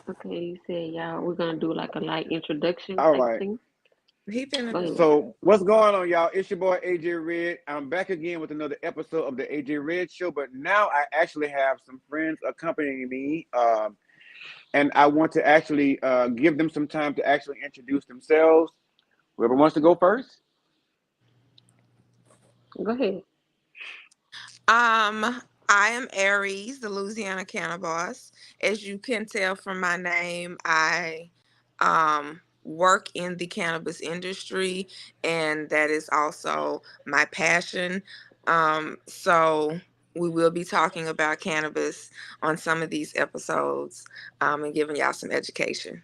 Okay, you said y'all we're gonna do like a light introduction All type right. thing. He finna Go do ahead. it. So what's going on, y'all? It's your boy AJ Red. I'm back again with another episode of the AJ Red Show, but now I actually have some friends accompanying me, and I want to actually give them some time to actually introduce themselves. Whoever wants to go first. Go ahead. I am Aries, the Louisiana cannabis. As you can tell from my name, I work in the cannabis industry, and that is also my passion. So we will be talking about cannabis on some of these episodes, and giving y'all some education.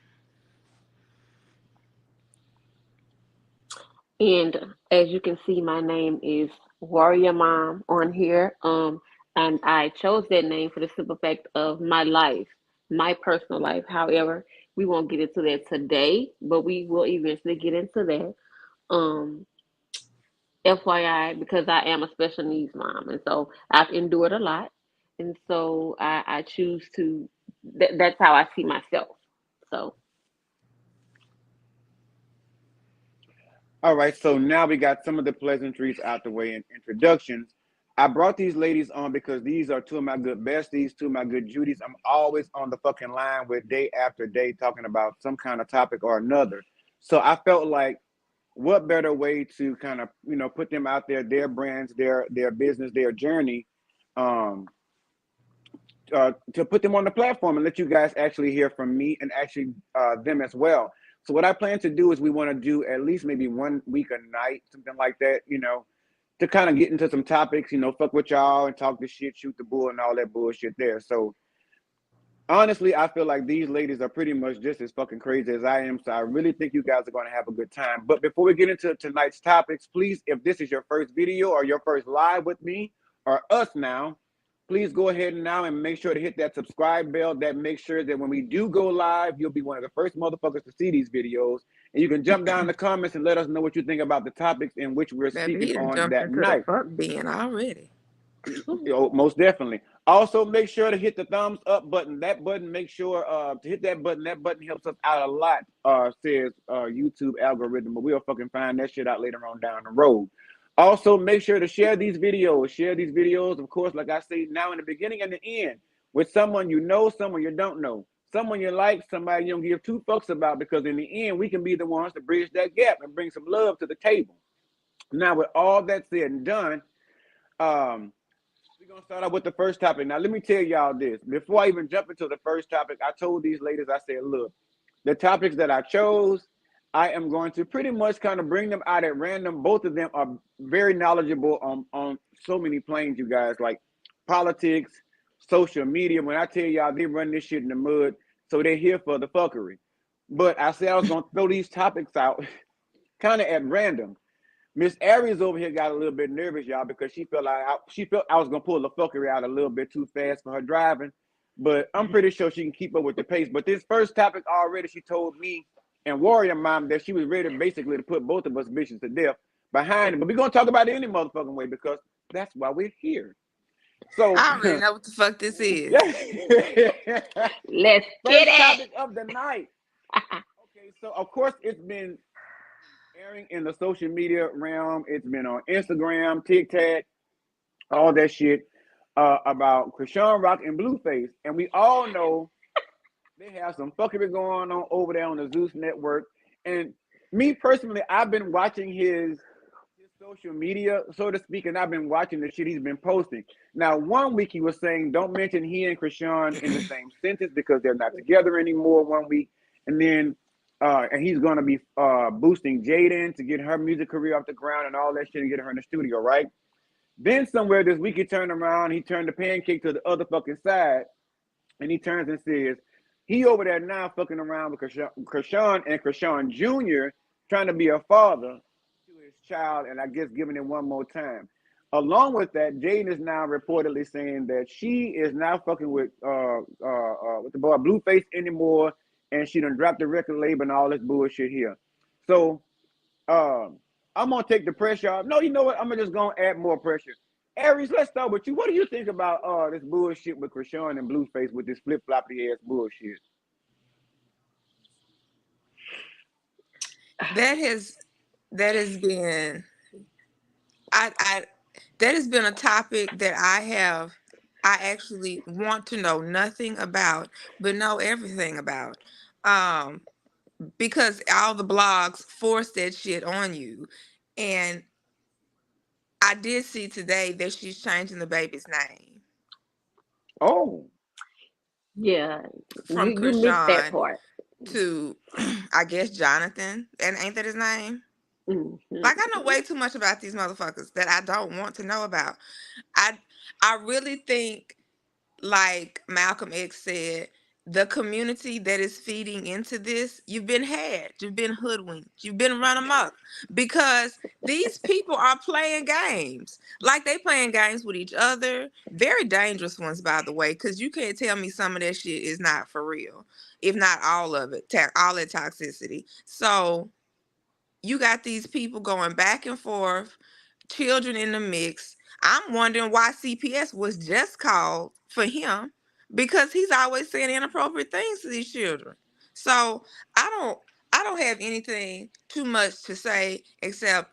And as you can see, my name is Warrior Mom on here. And I chose that name for the simple fact of my life, my personal life. However, we won't get into that today, but we will eventually get into that. Um, FYI, because I am a special needs mom, and so I've endured a lot, and so I choose to. That's how I see myself. So All right, so now we got some of the pleasantries out the way and introductions. I brought these ladies on because these are two of my good besties, two of my good Judies. I'm always on the fucking line with day after day talking about some kind of topic or another. So I felt like what better way to kind of put them out there, their brands, their business, their journey, um, to put them on the platform and let you guys actually hear from me and actually them as well. So what I plan to do is we want to do at least maybe 1 week a night, something like that, to kind of get into some topics, fuck with y'all and talk the shit, shoot the bull and all that bullshit there. So honestly, I feel like these ladies are pretty much just as fucking crazy as I am. So I really think you guys are going to have a good time. But before we get into tonight's topics, please, if this is your first video or your first live with me or us now, please go ahead and now and make sure to hit that subscribe bell. That makes sure that when we do go live, you'll be one of the first motherfuckers to see these videos. And you can jump down in the comments and let us know what you think about the topics in which we're Baby, speaking he done on jumped that into the night. fuck bin already. Most definitely. Also, make sure to hit the thumbs up button. That button, make sure to hit that button. That button helps us out a lot, says YouTube algorithm. But we'll fucking find that shit out later on down the road. Also, make sure to share these videos. Share these videos, of course, like I say now in the beginning and the end, with someone you know, someone you don't know, someone you like, somebody you don't give two fucks about, because in the end, we can be the ones to bridge that gap and bring some love to the table. Now, with all that said and done, um, we're gonna start out with the first topic. Now, let me tell y'all this. Before I even jump into the first topic, I told these ladies, I said, look, the topics that I chose, I am going to pretty much kind of bring them out at random. Both of them are very knowledgeable on so many planes, you guys, like politics, social media. When I tell y'all they run this shit in the mud, so they're here for the fuckery. But I said I was gonna throw these topics out kind of at random. Miss Aries over here got a little bit nervous, y'all, because she felt I was gonna pull the fuckery out a little bit too fast for her driving. But I'm pretty sure she can keep up with the pace. But this first topic already, she told me and Warrior Mom that she was ready basically to put both of us bitches to death behind it. But we're gonna talk about it any motherfucking way because that's why we're here. So I already know what the fuck this is. yeah. let's get First it. topic of the night. Okay, so of course it's been airing in the social media realm. It's been on Instagram, TikTok, all that shit about Krishan Rock and Blueface. And we all know they have some fuckery going on over there on the Zeus network. And me personally, I've been watching his social media, so to speak, and I've been watching the shit he's been posting. Now, 1 week he was saying don't mention he and Krishan in the same sentence because they're not together anymore 1 week. And then and he's gonna be boosting Jaden to get her music career off the ground and all that shit and get her in the studio, right? Then somewhere this week he turned around, he turned the pancake to the other fucking side, and he turns and says he over there now fucking around with Krishan and Krishan Jr. trying to be a father to his child, and I guess giving it one more time. Along with that, Jaden is now reportedly saying that she is now fucking with the boy Blueface anymore, and she done dropped the record label and all this bullshit here. So um, I'm gonna take the pressure off. No, you know what? I'm gonna just gonna add more pressure. Aries, let's start with you. What do you think about this bullshit with Krishan and Blueface with this flip floppy ass bullshit? that has that has been I that has been a topic that I actually want to know nothing about, but know everything about. Um, because all the blogs force that shit on you. And I did see today that she's changing the baby's name Oh, Yeah, from you missed that Krishan part. to I guess Jonathan. And ain't that his name? Hmm. Like I know way too much about these motherfuckers that I don't want to know about. I I really think, like Malcolm X said, the community that is feeding into this, you've been had, you've been hoodwinked, you've been run amok because these people are playing games. Like they playing games with each other, very dangerous ones, by the way, because you can't tell me some of that shit is not for real, if not all of it, all that toxicity. So you got these people going back and forth, children in the mix. I'm wondering why CPS was just called for him because he's always saying inappropriate things to these children. So I don't I don't have anything too much to say except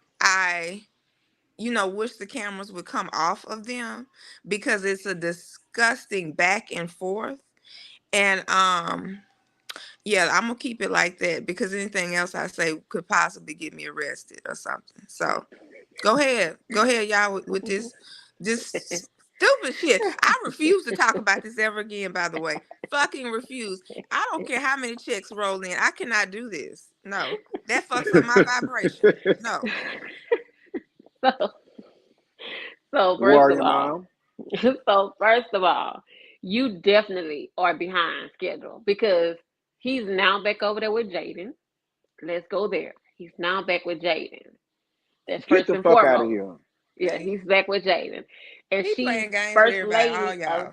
wish the cameras would come off of them because it's a disgusting back and forth. And yeah, I'm gonna keep it like that because anything else I say could possibly get me arrested or something. So go ahead, y'all, with this stupid shit. I refuse to talk about this ever again. By the way, fucking refuse. I don't care how many checks roll in. I cannot do this. No, that fucks up my vibration. No, So, so first of Warrior all, Mom. so first of all, you definitely are behind schedule because he's now back over there with Jaden. Let's go there. He's now back with Jaden. That's Get first the and fuck out of foremost. here. Yeah, he's back with Jaden, and he she's playing games with first everybody. All lady of. y'all.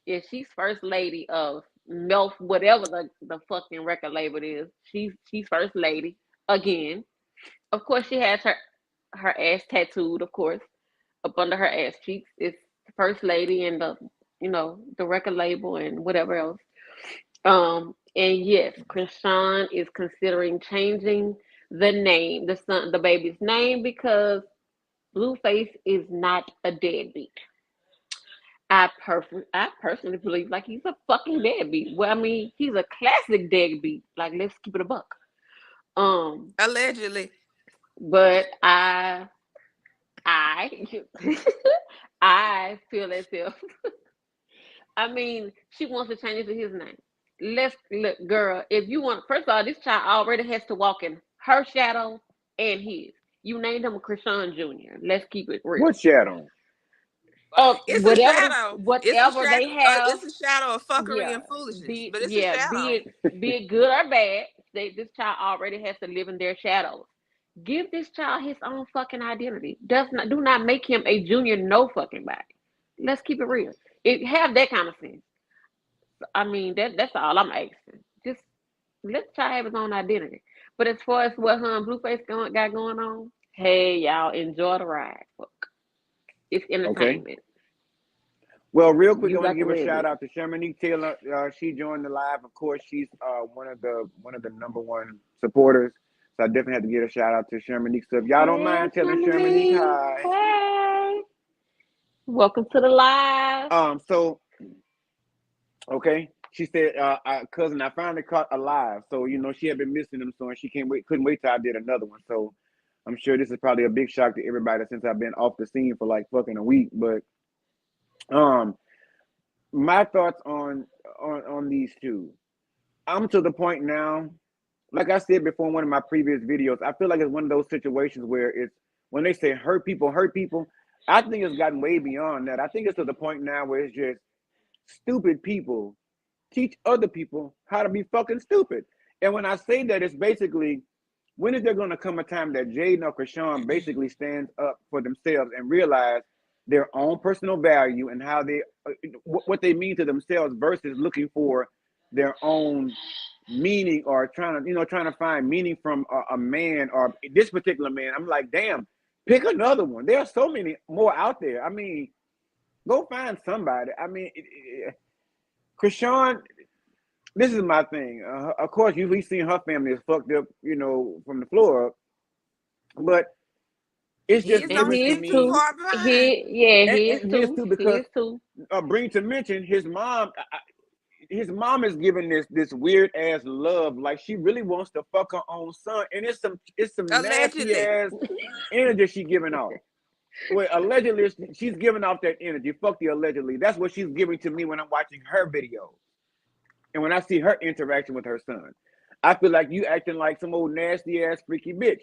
Yeah, she's first lady of MILF, whatever the fucking record label is. She's first lady again. Of course, she has her ass tattooed. Of course, up under her ass cheeks. It's the first lady and the record label and whatever else. And yes, Krishan is considering changing the baby's name because Blueface is not a deadbeat. I personally believe like he's a fucking deadbeat. Well, I mean, he's a classic deadbeat. Like, let's keep it a buck. Um, Allegedly. but I I feel as if I mean she wants to change it to his name. Let's look, girl. If you want, first of all, this child already has to walk in her shadow and his. You named him Krishan Jr. Let's keep it real. What shadow? It's a shadow. It's a Whatever shadow. they have, It's a shadow of fuckery yeah, and foolishness. be But it's a yeah, shadow. be it good or bad, this child already has to live in their shadows. Give this child his own fucking identity. Do not make him a junior no fucking body. Let's keep it real. It have that kind of sense. I mean that's all I'm asking. Just let the child have his own identity. But as far as what Blueface got going on, hey y'all enjoy the ride. Fuck. It's Okay. entertainment. Well, real quick, I You want to got the give a red shout list. out to Shermanique Taylor. She joined the live. Of course, she's one of the number one supporters. So I definitely have to give a shout out to Shermanique. So if y'all don't Hey, mind telling Shermanique Shamini. hi. Hey. Welcome to the live. So okay, she said, cousin, I finally caught alive. So she had been missing them, so and she couldn't wait till I did another one. So I'm sure this is probably a big shock to everybody since I've been off the scene for like fucking a week. But um, my thoughts on these two. I'm to the point now, like I said before in one of my previous videos, I feel like it's one of those situations where it's when they say hurt people. I think it's gotten way beyond that. I think it's to the point now where it's just stupid people teach other people how to be fucking stupid. And when I say that, it's basically when is there going to come a time that Jaden or Krishan basically stands up for themselves and realize their own personal value and how what they mean to themselves versus looking for their own meaning or trying to find meaning from a man or this particular man. I'm like, damn, pick another one. There are so many more out there. I mean, go find somebody. I mean, Krishan, this is my thing. Of course, we've seen her family is fucked up, from the floor up, but it's just His And don't different to his seem too me, too. far behind. Yeah, his and his too. too, because His too. bring to mention his mom is giving this weird ass love, like she really wants to fuck her own son, and it's some nasty Allegedly. ass energy she giving off. Well, allegedly, she's giving off that energy. Fuck the allegedly. That's what she's giving to me when I'm watching her videos and when I see her interaction with her son. I feel like you acting like some old nasty ass freaky bitch.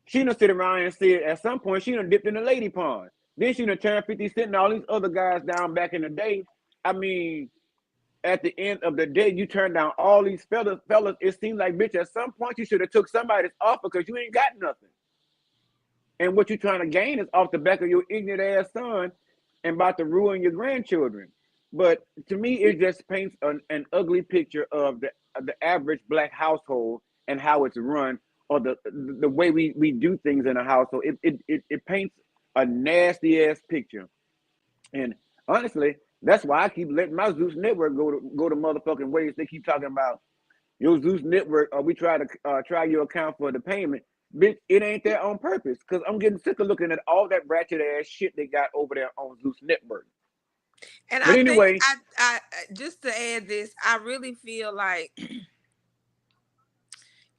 She done sit around and said at some point she done dipped in the lady pond. Then she done turned 50 Cent and all these other guys down back in the day. I mean, at the end of the day, you turn down all these fellas. It seems like, bitch, at some point you should have took somebody's offer because you ain't got nothing. And what you're trying to gain is off the back of your ignorant ass son and about to ruin your grandchildren. But to me, it just paints an ugly picture of the average black household and how it's run, or the way we do things in a household. It paints a nasty ass picture. And honestly, that's why I keep letting my Zeus network go to motherfucking ways. They keep talking about your Zeus network, or we try your account for the payment. Bitch, it ain't there on purpose. Cause I'm getting sick of looking at all that ratchet ass shit they got over there on Zeus network. And But I think anyway, I just to add this, I really feel like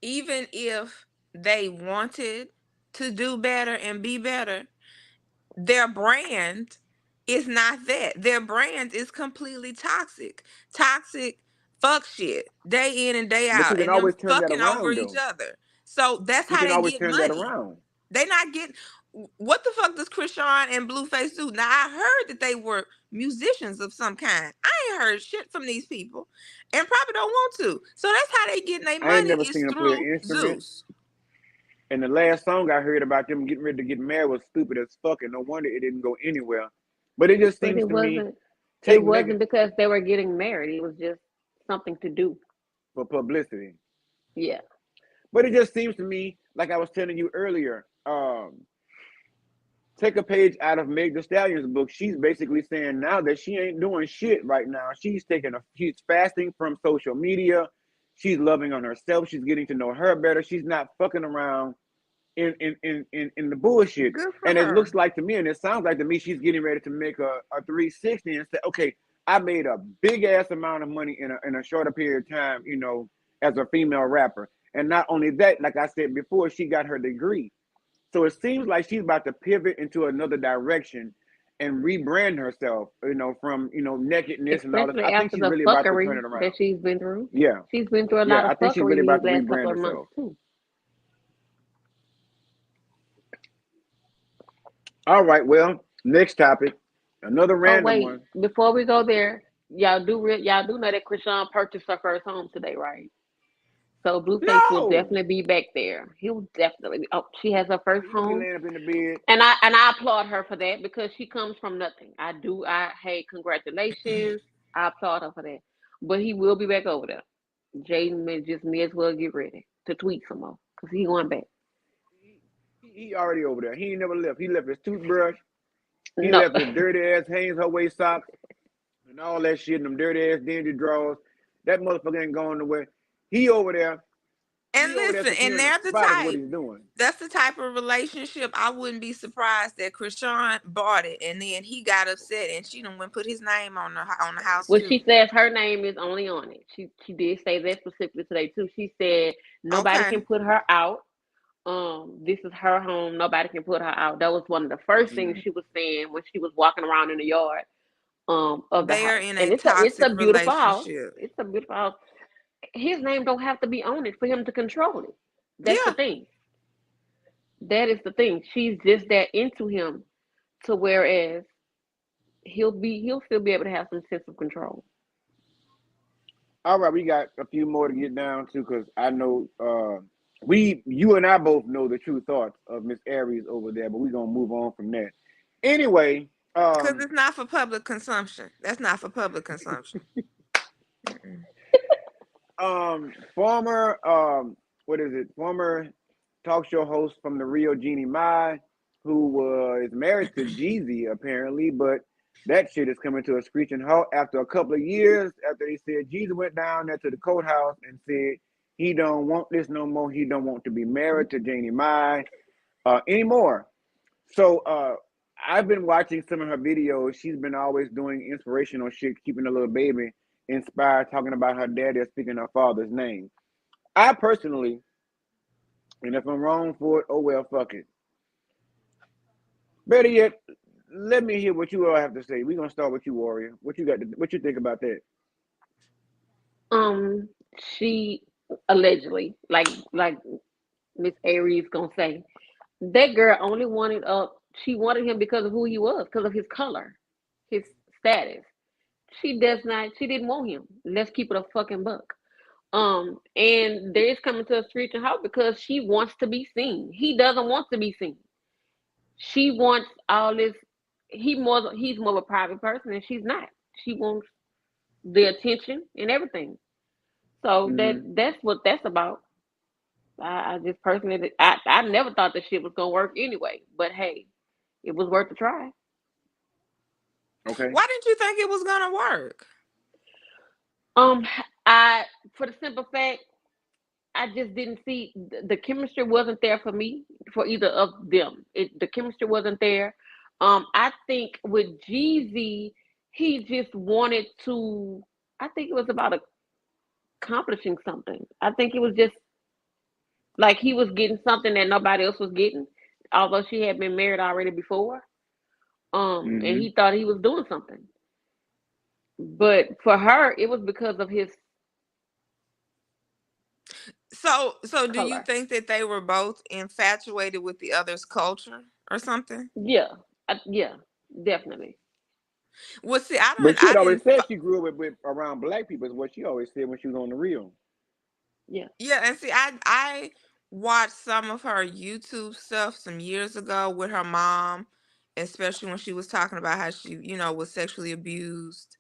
even if they wanted to do better and be better, their brand is not that. Their brand is completely toxic. Toxic fuck shit day in and day but you out can and them always turn that fucking over around each though. other. So that's You how can they always get turn that money. around. They not getting what the fuck does Krishan and Blueface do? Now I heard that they were musicians of some kind. I ain't heard shit from these people and probably don't want to. So that's how they getting their I ain't money never is seen them play through an instrument. Zeus. And the last song I heard about them getting ready to get married was stupid as fuck, and no wonder it didn't go anywhere. But it just But seems it to me, wasn't. It take Megan wasn't because they were getting married. It was just something to do. for publicity. Yeah. But it just seems to me, like I was telling you earlier, take a page out of Meg The Stallion's book. She's basically saying now that she ain't doing shit right now. She's fasting from social media. She's loving on herself. She's getting to know her better. She's not fucking around in the bullshit. Good for And it looks her. like to me, and it sounds like to me, she's getting ready to make a 360 and say, okay, I made a big ass amount of money in a shorter period of time, as a female rapper. And not only that, like I said before, she got her degree. So it seems like she's about to pivot into another direction and rebrand herself, from nakedness and all this. Especially I think after she's the really about to turn fuckery it that around. she's been through. Yeah, She's been through a yeah. lot of I think she's fuckery really these about to last couple rebrand of months herself. too. All right. Well, next topic, another Oh random wait, one. before we go there, y'all do know that Krishan purchased her first home today, right? So Blueface will No, definitely be back there. He will definitely be. Oh, she has her oh, first he'll be home, laying up in the bed. and I applaud her for that because she comes from nothing. I do. Hey, congratulations. I applaud her for that. But he will be back over there. Jaden may as well get ready to tweet some more because he going back. He already over there. He ain't never left. He left his toothbrush. He No, left his dirty ass Hanes her way socks and all that shit. And them dirty ass dingy drawers. That motherfucker ain't going nowhere. He over there. And He over there listen, and securing the they're the spot is what type. he's doing. That's the type of relationship I wouldn't be surprised that Krishan bought it and then he got upset and she done went put his name on the house well, too. she says her name is only on it. She did say that specifically today too. She said nobody Okay. can put her out. This is her home. Nobody can put her out. That was one of the first things Mm. she was saying when she was walking around in the yard of the They are house. in a And it's a toxic beautiful house. relationship. It's a beautiful house. His name don't have to be on it for him to control it. That's the Yeah. thing. That is the thing. She's just that into him to whereas he'll still be able to have some sense of control. All right, we got a few more to get down to because I know you and I both know the true thoughts of Miss Aries over there, but we're gonna move on from that. Anyway, Because it's not for public consumption. That's not for public consumption. Mm-mm. former what is it? Former talk show host from the Rio Jeannie Mai, who was married to Jeezy apparently, but That shit is coming to a screeching halt after a couple of years after they said Jesus went down there to the courthouse and said he don't want this no more. He don't want to be married to Janie Mai anymore. So I've been watching some of her videos. She's been always doing inspirational shit, keeping a little baby inspired, talking about her daddy speaking her father's name. I personally, and if I'm wrong for it, oh well, fuck it. Better yet, let me hear what you all have to say. We're gonna start with you, Warrior. What you got? What you think about that? Um, she allegedly, like Miss Aries gonna say, that girl only wanted she wanted him because of who he was, because of his color, his status. She didn't want him. Let's keep it a fucking buck. And there's coming to a screeching halt because she wants to be seen. He doesn't want to be seen. She wants all this. He's more of a private person, and she's not. She wants the attention and everything. So Mm-hmm. that's what that's about. I just personally, I never thought the shit was gonna work anyway. But hey, it was worth a try. Okay. Why didn't you think it was gonna work? Um, I for the simple fact, I just didn't see the chemistry wasn't there for me for either of them. The chemistry wasn't there. I think with Jeezy, he just wanted to. I think it was about accomplishing something. I think it was just like he was getting something that nobody else was getting, although she had been married already before. And Mm-hmm. he thought he was doing something. But for her, it was because of his So do you color. think that they were both infatuated with the other's culture or something? Yeah, yeah, definitely. Well, see, But she I had always didn't. said she grew up with around black people. Is what she always said when she was on the real. Yeah. Yeah, and see, I watched some of her YouTube stuff some years ago with her mom, especially when she was talking about how she, was sexually abused,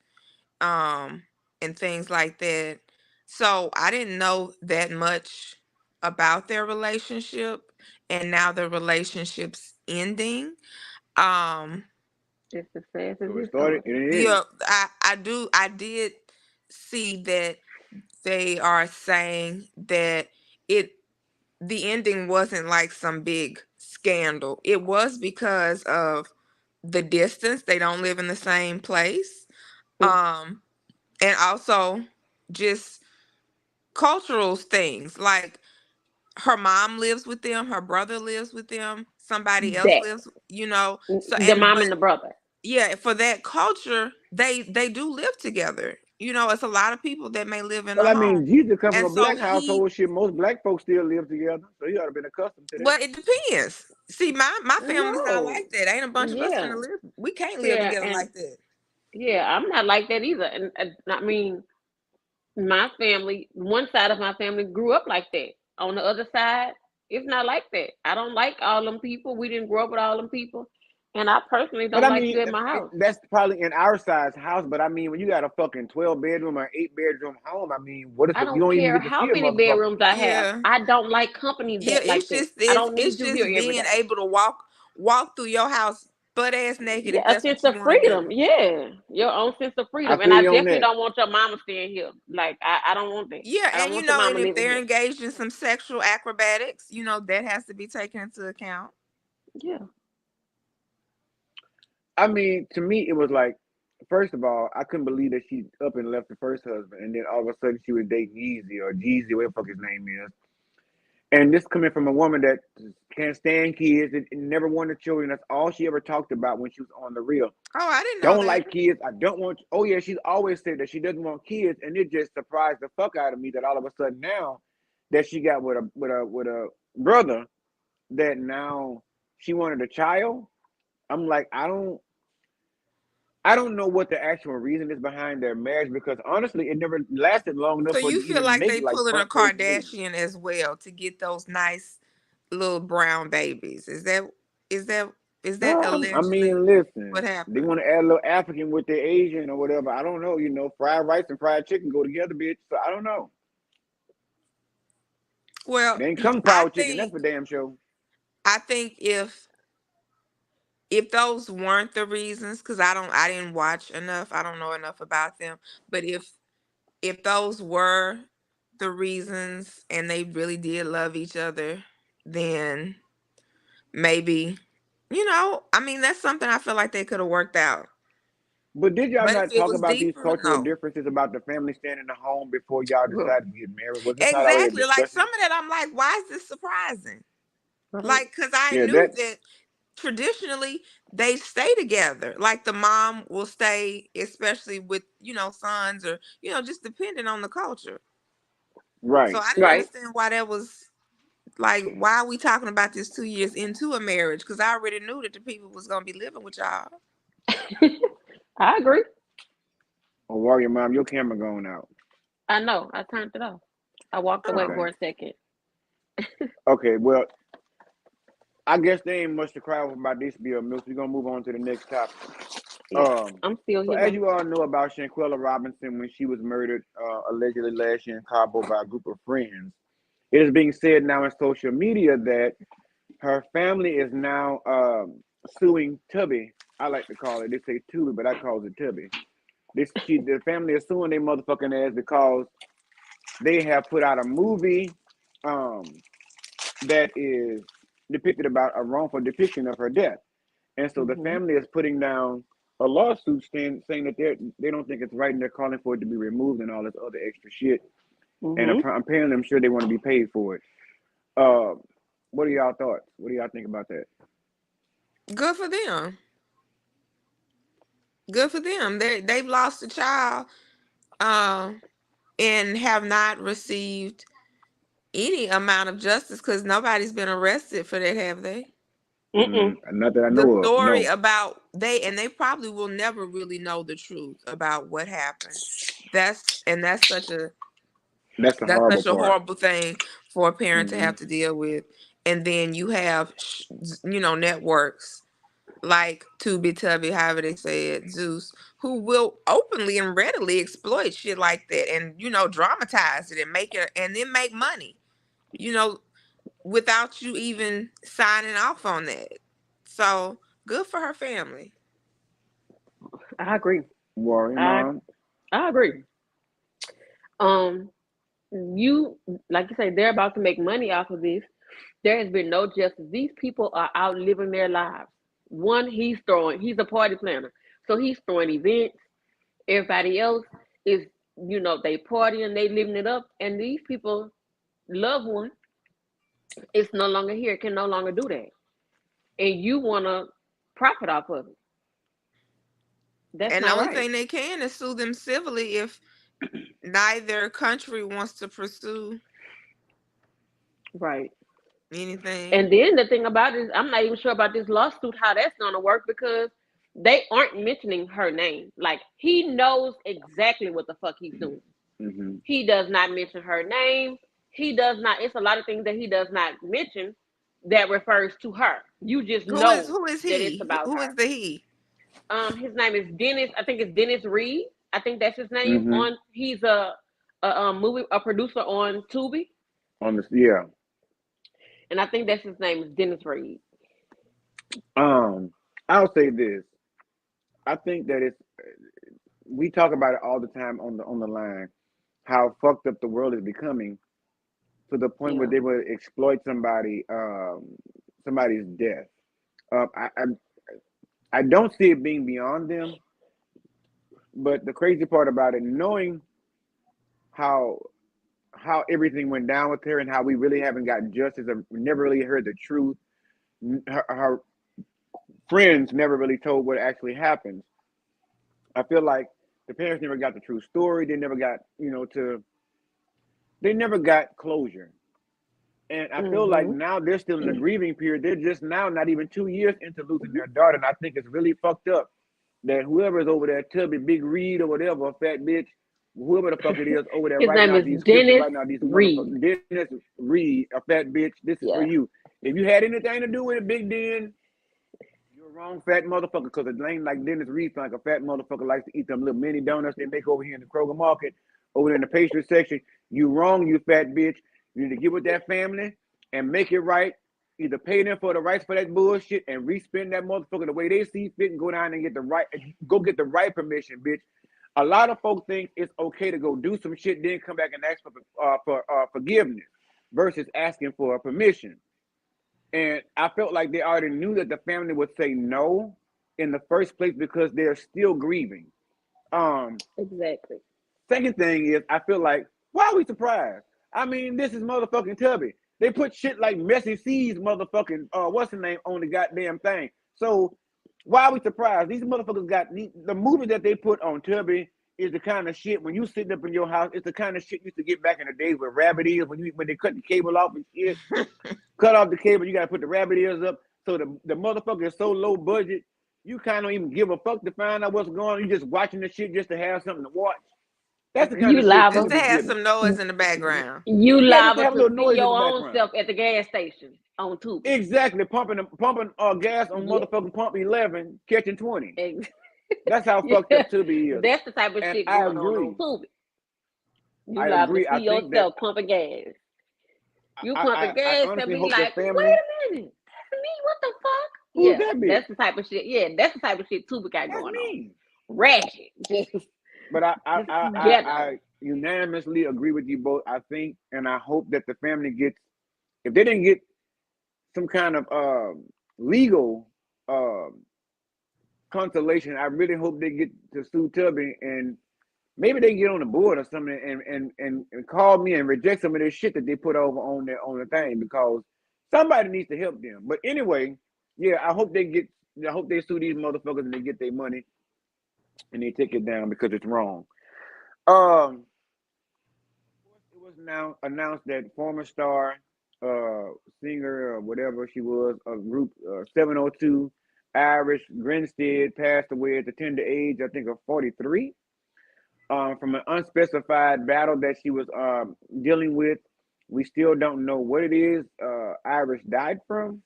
um, and things like that. So I didn't know that much about their relationship, and now the relationship's ending. Um, Just as fast as So it it started started. and it ended. yeah, I did see that they are saying that it the ending wasn't like some big scandal. It was because of the distance. They don't live in the same place. Mm, Um and also just cultural things. Like her mom lives with them, her brother lives with them, somebody else that lives. So the and mom but and the brother. yeah, for that culture, they do live together. It's a lot of people that may live in Well, a I mean, home. Jesus come from And a so black household. Shit, most black folks still live together, so he ought to been accustomed to that. But it depends. See, my family's not No. like that. Ain't a bunch of us Yeah. finna live. We can't live Yeah. together And like that. yeah, I'm not like that either. And I mean, my family, one side of my family grew up like that. On the other side, it's not like that. I don't like all them people. We didn't grow up with all them people. And I personally But don't I like mean, you at my house. that's probably in our size house. But I mean, when you got a fucking 12 bedroom or 8 bedroom home, I mean, what if I you don't don't even care get to how see a many motherfucker? bedrooms I have. Yeah. I don't like company Yeah, that like it's that. just I it's don't it's need you here just every being day. able to walk through your house butt ass naked if Yeah, a that's sense what you of want to freedom. do. Yeah, your own sense of I freedom. And feel I you on definitely that. don't want your mama staying here. Like I don't want that. Yeah, I don't and want your and mama if living they're here. engaged in some sexual acrobatics, that has to be taken into account. Yeah. I mean, to me, it was like, first of all, I couldn't believe that she up and left the first husband, and then all of a sudden she was dating Yeezy or Jeezy, whatever the fuck his name is. And this coming from a woman that can't stand kids and never wanted children. That's all she ever talked about when she was on the real. Oh, I didn't know Don't that. like kids. I don't want. Oh yeah, she's always said that she doesn't want kids, and it just surprised the fuck out of me that all of a sudden now that she got with a brother that now she wanted a child. I'm like, I don't know what the actual reason is behind their marriage because honestly, it never lasted long enough So for it you to feel even like make they like pulling a front page news. Kardashian as well to get those nice little brown babies? Is that is that I allegedly mean, what listen, they happened? want to add a little African with their Asian or whatever. I don't know. Fried rice and fried chicken go together, bitch. So I don't know. It Well, ain't kung I pao chicken. That's think for damn sure. I think if if those weren't the reasons, because I didn't watch enough, I don't know enough about them, but if those were the reasons and they really did love each other, then maybe, I mean, that's something I feel like they could have worked out. But did y'all But if not it talk was about these deeper, cultural no. differences about the family staying in the home before y'all Well, decided to get married? Was this not already a Exactly. Like discussion? some of that, I'm like, why is this surprising? right. Like, because I Yeah, knew that that traditionally they stay together. Like the mom will stay, especially with, sons or, just depending on the culture. So right. I didn't Right. understand why that was like, why are we talking about this 2 years into a marriage? Because I already knew that the people was going to be living with y'all. I agree. Or Warrior Mom, your camera going out. I know. I turned it off. I walked away Oh. Okay. for a second. Okay. Well, I guess there ain't much to cry over about this bill, Mills. We're gonna move on to the next topic. Yeah. Um, I'm still so here as though. you all know about Shanquella Robinson when she was murdered allegedly last year in Cabo by a group of friends, it is being said now in social media that her family is now suing Tubby. I like to call it. They say Tubby, but I call it Tubby. The family is suing their motherfucking ass because they have put out a movie um, that is depicted about a wrongful depiction of her death. And so the Mhm. family is putting down a lawsuit saying that they don't think it's right and they're calling for it to be removed and all this other extra shit. And Mhm. apparently, I'm sure they want to be paid for it. Uh, what are y'all thoughts? What do y'all think about that? Good for them. Good for them. They've lost a child, um, and have not received any amount of justice because nobody's been arrested for that, have they? Mm-mm. Not that I The know of. story No, about they probably will never really know the truth about what happened. That's such a that's the that's horrible such a part. horrible thing for a parent to Hmm. have to deal with. And then you have networks like Tubi Tubby, however they say it, Zeus, who will openly and readily exploit shit like that and dramatize it and make it and then make money. You know, without you even signing off on that. So good for her family. I agree. Warrior I mom. I agree. Um, you like you say, they're about to make money off of this. There has been no justice. These people are out living their lives. One, he's a party planner, so he's throwing events. Everybody else is, they partying, they living it up, and these people, loved one, is no longer here, can no longer do that, and you want to profit off of it. That's And the not only right. thing they can is sue them civilly if neither country wants to pursue Right. anything. And then the thing about it is, I'm not even sure about this lawsuit, how that's going to work, because they aren't mentioning her name. Like, he knows exactly what the fuck he's doing. Hmm. He does not mention her name. He does not, it's a lot of things that he does not mention that refers to her. You just know Who is that it's he? about Who is her. the he? His name is Dennis. I think it's Dennis Reed. I think that's his name. Hmm. He's a producer on Tubi, On this, yeah. and I think that's his name is Dennis Reed. Um, I'll say this. I think that it's we talk about it all the time on the line. How fucked up the world is becoming to the point where Yeah. they would exploit somebody's death. I don't see it being beyond them, but the crazy part about it, knowing how how everything went down with her and how we really haven't got justice, or never really heard the truth. Her friends never really told what actually happened. I feel like the parents never got the true story. They never got, they never got closure. And I feel like Mhm. now they're still in the grieving period. They're just now not even 2 years into losing their daughter. And I think it's really fucked up that whoever is over there, Tubby, Big Reed or whatever, fat bitch, whoever the fuck it is over there His writing name out is these scripts and Dennis writing out these Reed. motherfuckers. Dennis Reed, a fat bitch, this is for Yeah. you. If you had anything to do with it, Big Den, you're a wrong fat motherfucker, because a name like Dennis Reed sounds like a fat motherfucker likes to eat them little mini donuts they make over here in the Kroger Market, over there in the pastry section. You wrong, you fat bitch. You need to get with that family and make it right. either pay them for the rights for that bullshit and respend that motherfucker the way they see fit and go down and go get the right permission, bitch. A lot of folks think it's okay to go do some shit, then come back and ask for forgiveness versus asking for permission. And I felt like they already knew that the family would say no in the first place because they're still grieving. Um, Exactly. Second thing is, I feel like, why are we surprised? I mean, this is motherfucking Tubby. They put shit like Messy C's motherfucking, what's the name, on the goddamn thing. So, why are we surprised? These motherfuckers got, the movie that they put on Tubby is the kind of shit, when you sitting up in your house, it's the kind of shit you used to get back in the days with rabbit ears, when they cut the cable off and shit. Cut off the cable, you gotta put the rabbit ears up. So the motherfucker is so low budget, you kind of don't even give a fuck to find out what's going on. You just watching the shit just to have something to watch. That's the kind You of shit Just liable. to Tubi have giving. some noise in the background. You Yeah, just to liable have a to little see noise in the your own background. self at the gas station on Tubi. Exactly, pumping gas on Yeah. motherfucking pump 11, catching 20. Ex- That's how fucked yeah. up Tubi is. That's the type of And shit I going on agree. Tubi. You I liable to agree. I see think that yourself pumping gas. You pumping I gas and honestly be hope the like, wait family. a minute, that's me. What the fuck? Who's Yeah, that bitch? that's the type of shit. Yeah, that's the type of shit Tubi got That's going on. me. Ratchet, But just ghetto. I unanimously agree with you both. I think, and I hope that the family gets, if they didn't get some kind of legal consolation, I really hope they get to sue Tubby, and maybe they get on the board or something and call me and reject some of this shit that they put over on the thing, because somebody needs to help them. But anyway, yeah, I hope they sue these motherfuckers and they get their money and they take it down because it's wrong. Um, it was now announced that former star, singer or whatever she was, of group 702, Irish Grinstead, passed away at the tender age, I think, of 43, from an unspecified battle that she was dealing with. We still don't know what it is. Irish died from.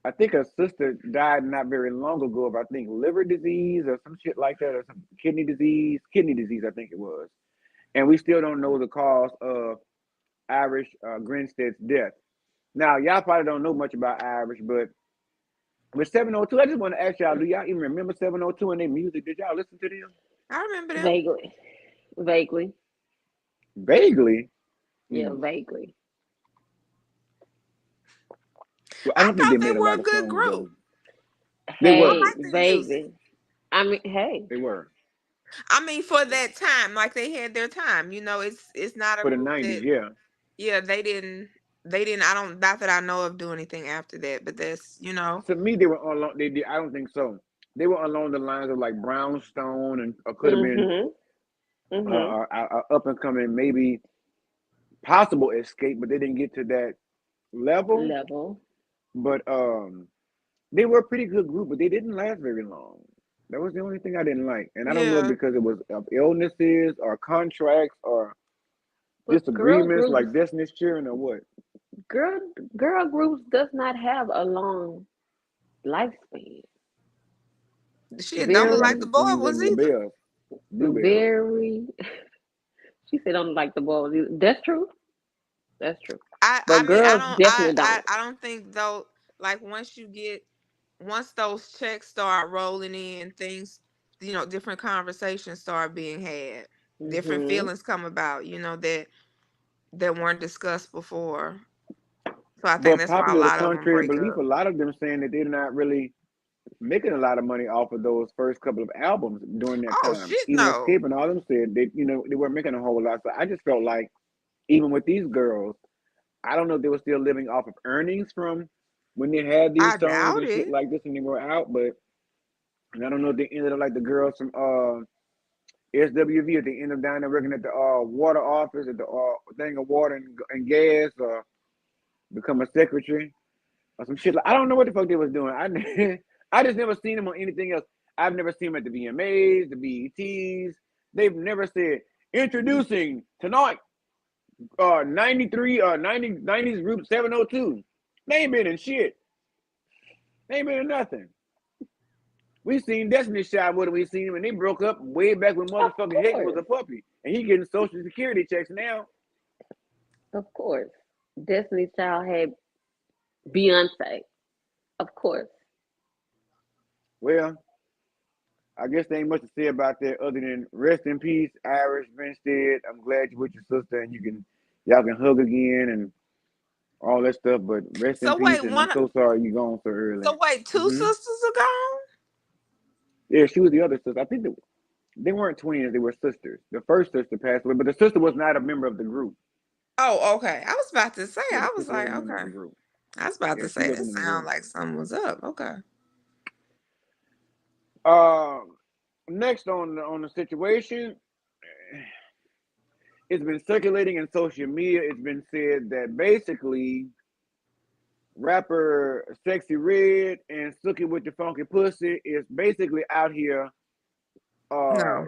I think her sister died not very long ago of, I think, liver disease or some shit like that, or some kidney disease. Kidney disease, I think it was. And we still don't know the cause of Irish Grinstead's death. Now, y'all probably don't know much about Irish, but with 702, I just want to ask y'all, do y'all even remember 702 and their music? Did y'all listen to them? I remember them. Vaguely, vaguely, Vaguely. yeah, vaguely. Well, I I don't think they thought they made a were lot a of good songs, though. group. They I Hey, were. like their music. vaguely. I mean, hey, They were. I mean, for that time, like they had their time. You know, it's not a For the group 90s, that, yeah. yeah, they didn't. I don't, not that I know of, do anything after that. But that's, To me, they were along. They did. I don't think so. They were along the lines of like Brownstone, and or could have been mhm, mhm, up and coming, maybe possible escape, but they didn't get to that level. level. But they were a pretty good group, but they didn't last very long. That was the only thing I didn't like, and I don't know yeah. because it was of illnesses or contracts or But girl disagreements groups, like Destiny's Cheering or what. girl, girl groups does not have a long lifespan. Shit, don't look Nobody like the Very, boy rings was any either. bells. Bluebell. very. She said, "Don't like the balls." That's true. That's true. I But mean, I girls don't definitely don't. I don't think though, like once those checks start rolling in, things, different conversations start being had. Different Mhm. feelings come about, that weren't discussed before. So I think But that's why a popular lot of them contrary break belief, up. a lot of them saying that they're not really making a lot of money off of those first couple of albums during that Oh time. shit Even no. Escape and all them said they weren't making a whole lot. So I just felt like even with these girls, I don't know if they were still living off of earnings from when they had these I songs doubt and shit it. like this and they were out, but and I don't know if they ended up like the girls from SWV, if they end up down there working at the water office at the thing of water and gas, or become a secretary or some shit. Like, I don't know what the fuck they was doing. I just never seen them on anything else. I've never seen them at the VMAs, the BETs. They've never said introducing tonight 93 90s group 702. They ain't been in shit. They ain't been in nothing. We seen Destiny Child with them. We seen him and they broke up way back when Of motherfucking Hick was course, a puppy. And he getting social security checks now. of course. Destiny's Child had Beyonce, of course. Well, I guess there ain't much to say about that other than rest in peace, Irish Vinstead. I'm glad you're with your sister and y'all can hug again and all that stuff. But rest in So peace, wait, and I'm so sorry you gone so early. two Hmm. sisters are gone? Yeah, she was the other sister. I think they weren't twins; they were sisters. The first sister passed away, but the sister was not a member of the group. Oh, okay. I was about to say, Yeah, the I was sister like, wasn't a member of okay. the group. I was about Yeah, to she say, that wasn't in the sounded group. like something was up. Okay. Um, Next on the situation, it's been circulating in social media. It's been said that basically rapper Sexy Red and Sookie with the Funky Pussy is basically out here uh No.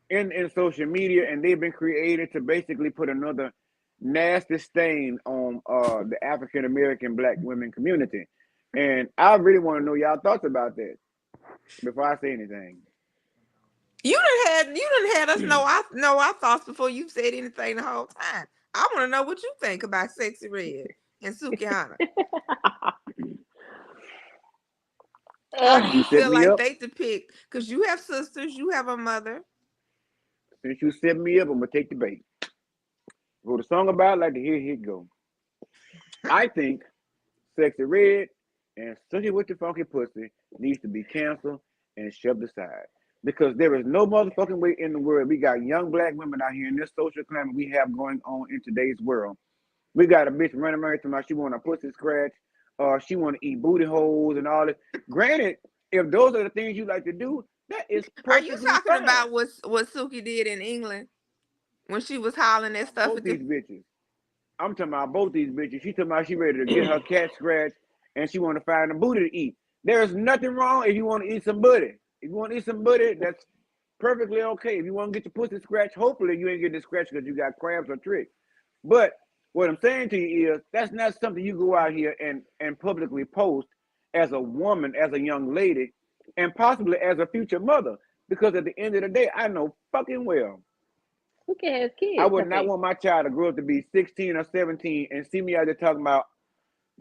in social media, and they've been created to basically put another nasty stain on the African American black women community. And I really want to know y'all thoughts about that before I say anything. You done had us know our thoughts before you said anything the whole time. I want to know what you think about Sexy Red and Sukihana. How do Ugh. You you set feel me like up. they depict? Because you have sisters, you have a mother. Since you set me up, I'm gonna take the bait. Wrote a song about it, like to hear it go. I think Sexy Red and Sookie with the Funky Pussy needs to be canceled and shoved aside. Because there is no motherfucking way in the world. We got young black women out here in this social climate we have going on in today's world. We got a bitch running around talking about she want a pussy scratch, or she want to eat booty holes and all this. Granted, if those are the things you like to do, that is Are you perfectly talking fine. about what Suki did in England when she was hollering that stuff Both at the? these bitches. I'm talking about both these bitches. She talking about she ready to get her cat scratched and she want to find a booty to eat. There's nothing wrong if you want to eat some booty. If you want to eat some booty, that's perfectly okay. If you want to get your pussy scratched, hopefully you ain't getting it scratched because you got crabs or tricks. But what I'm saying to you is that's not something you go out here and publicly post as a woman, as a young lady, and possibly as a future mother. Because at the end of the day, I know fucking well Who can have I kids, I would not think. want my child to grow up to be 16 or 17 and see me out there talking about,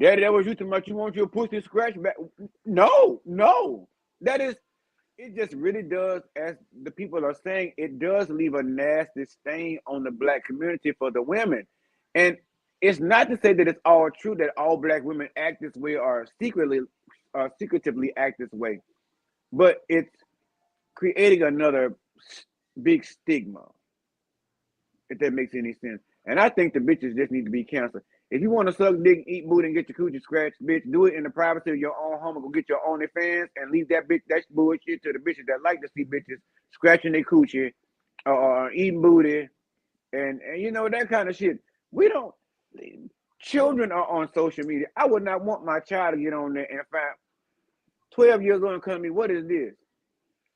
Daddy, that was you talking about you want your pussy scratched back. No, no. That is, it just really does, as the people are saying, it does leave a nasty stain on the black community for the women. And it's not to say that it's all true that all black women act this way or secretively act this way, but it's creating another big stigma, if that makes any sense. And I think the bitches just need to be canceled. If you want to suck dick, eat booty, and get your coochie scratched, bitch, do it in the privacy of your own home and go get your own fans and leave that bitch, that bullshit to the bitches that like to see bitches scratching their coochie or eating booty and you know, that kind of shit. We don't, children are on social media. I would not want my child to get on there and find 12 years old and come to me, what is this?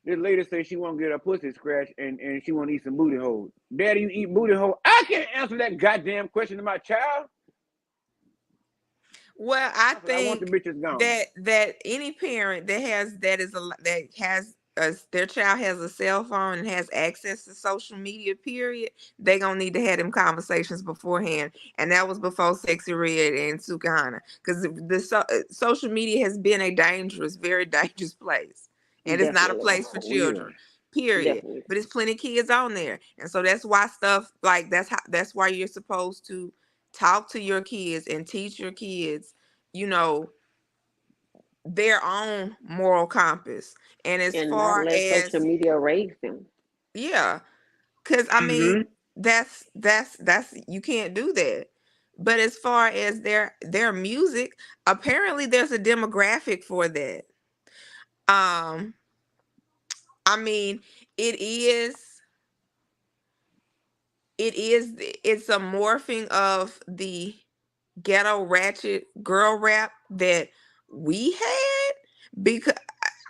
This lady says she want to get her pussy scratched and she want to eat some booty holes. Daddy, you eat booty holes? I can't answer that goddamn question to my child. Well, I I want the think bitches gone. that any parent that has their child has a cell phone and has access to social media, period, they gonna need to have them conversations beforehand, and that was before Sexy Red and Sukahana, because social media has been a dangerous, very dangerous place, and it's not a Definitely. place for Oh yeah. children, period. Definitely. But it's plenty of kids on there, and so that's why stuff like that's why you're supposed to talk to your kids and teach your kids, you know, their own moral compass. And as And not far let social as, media raise them. yeah, because I mean, Mm-hmm. that's you can't do that. But as far as their music, apparently there's a demographic for that. Um, I mean, it is it's a morphing of the ghetto ratchet girl rap that we had, because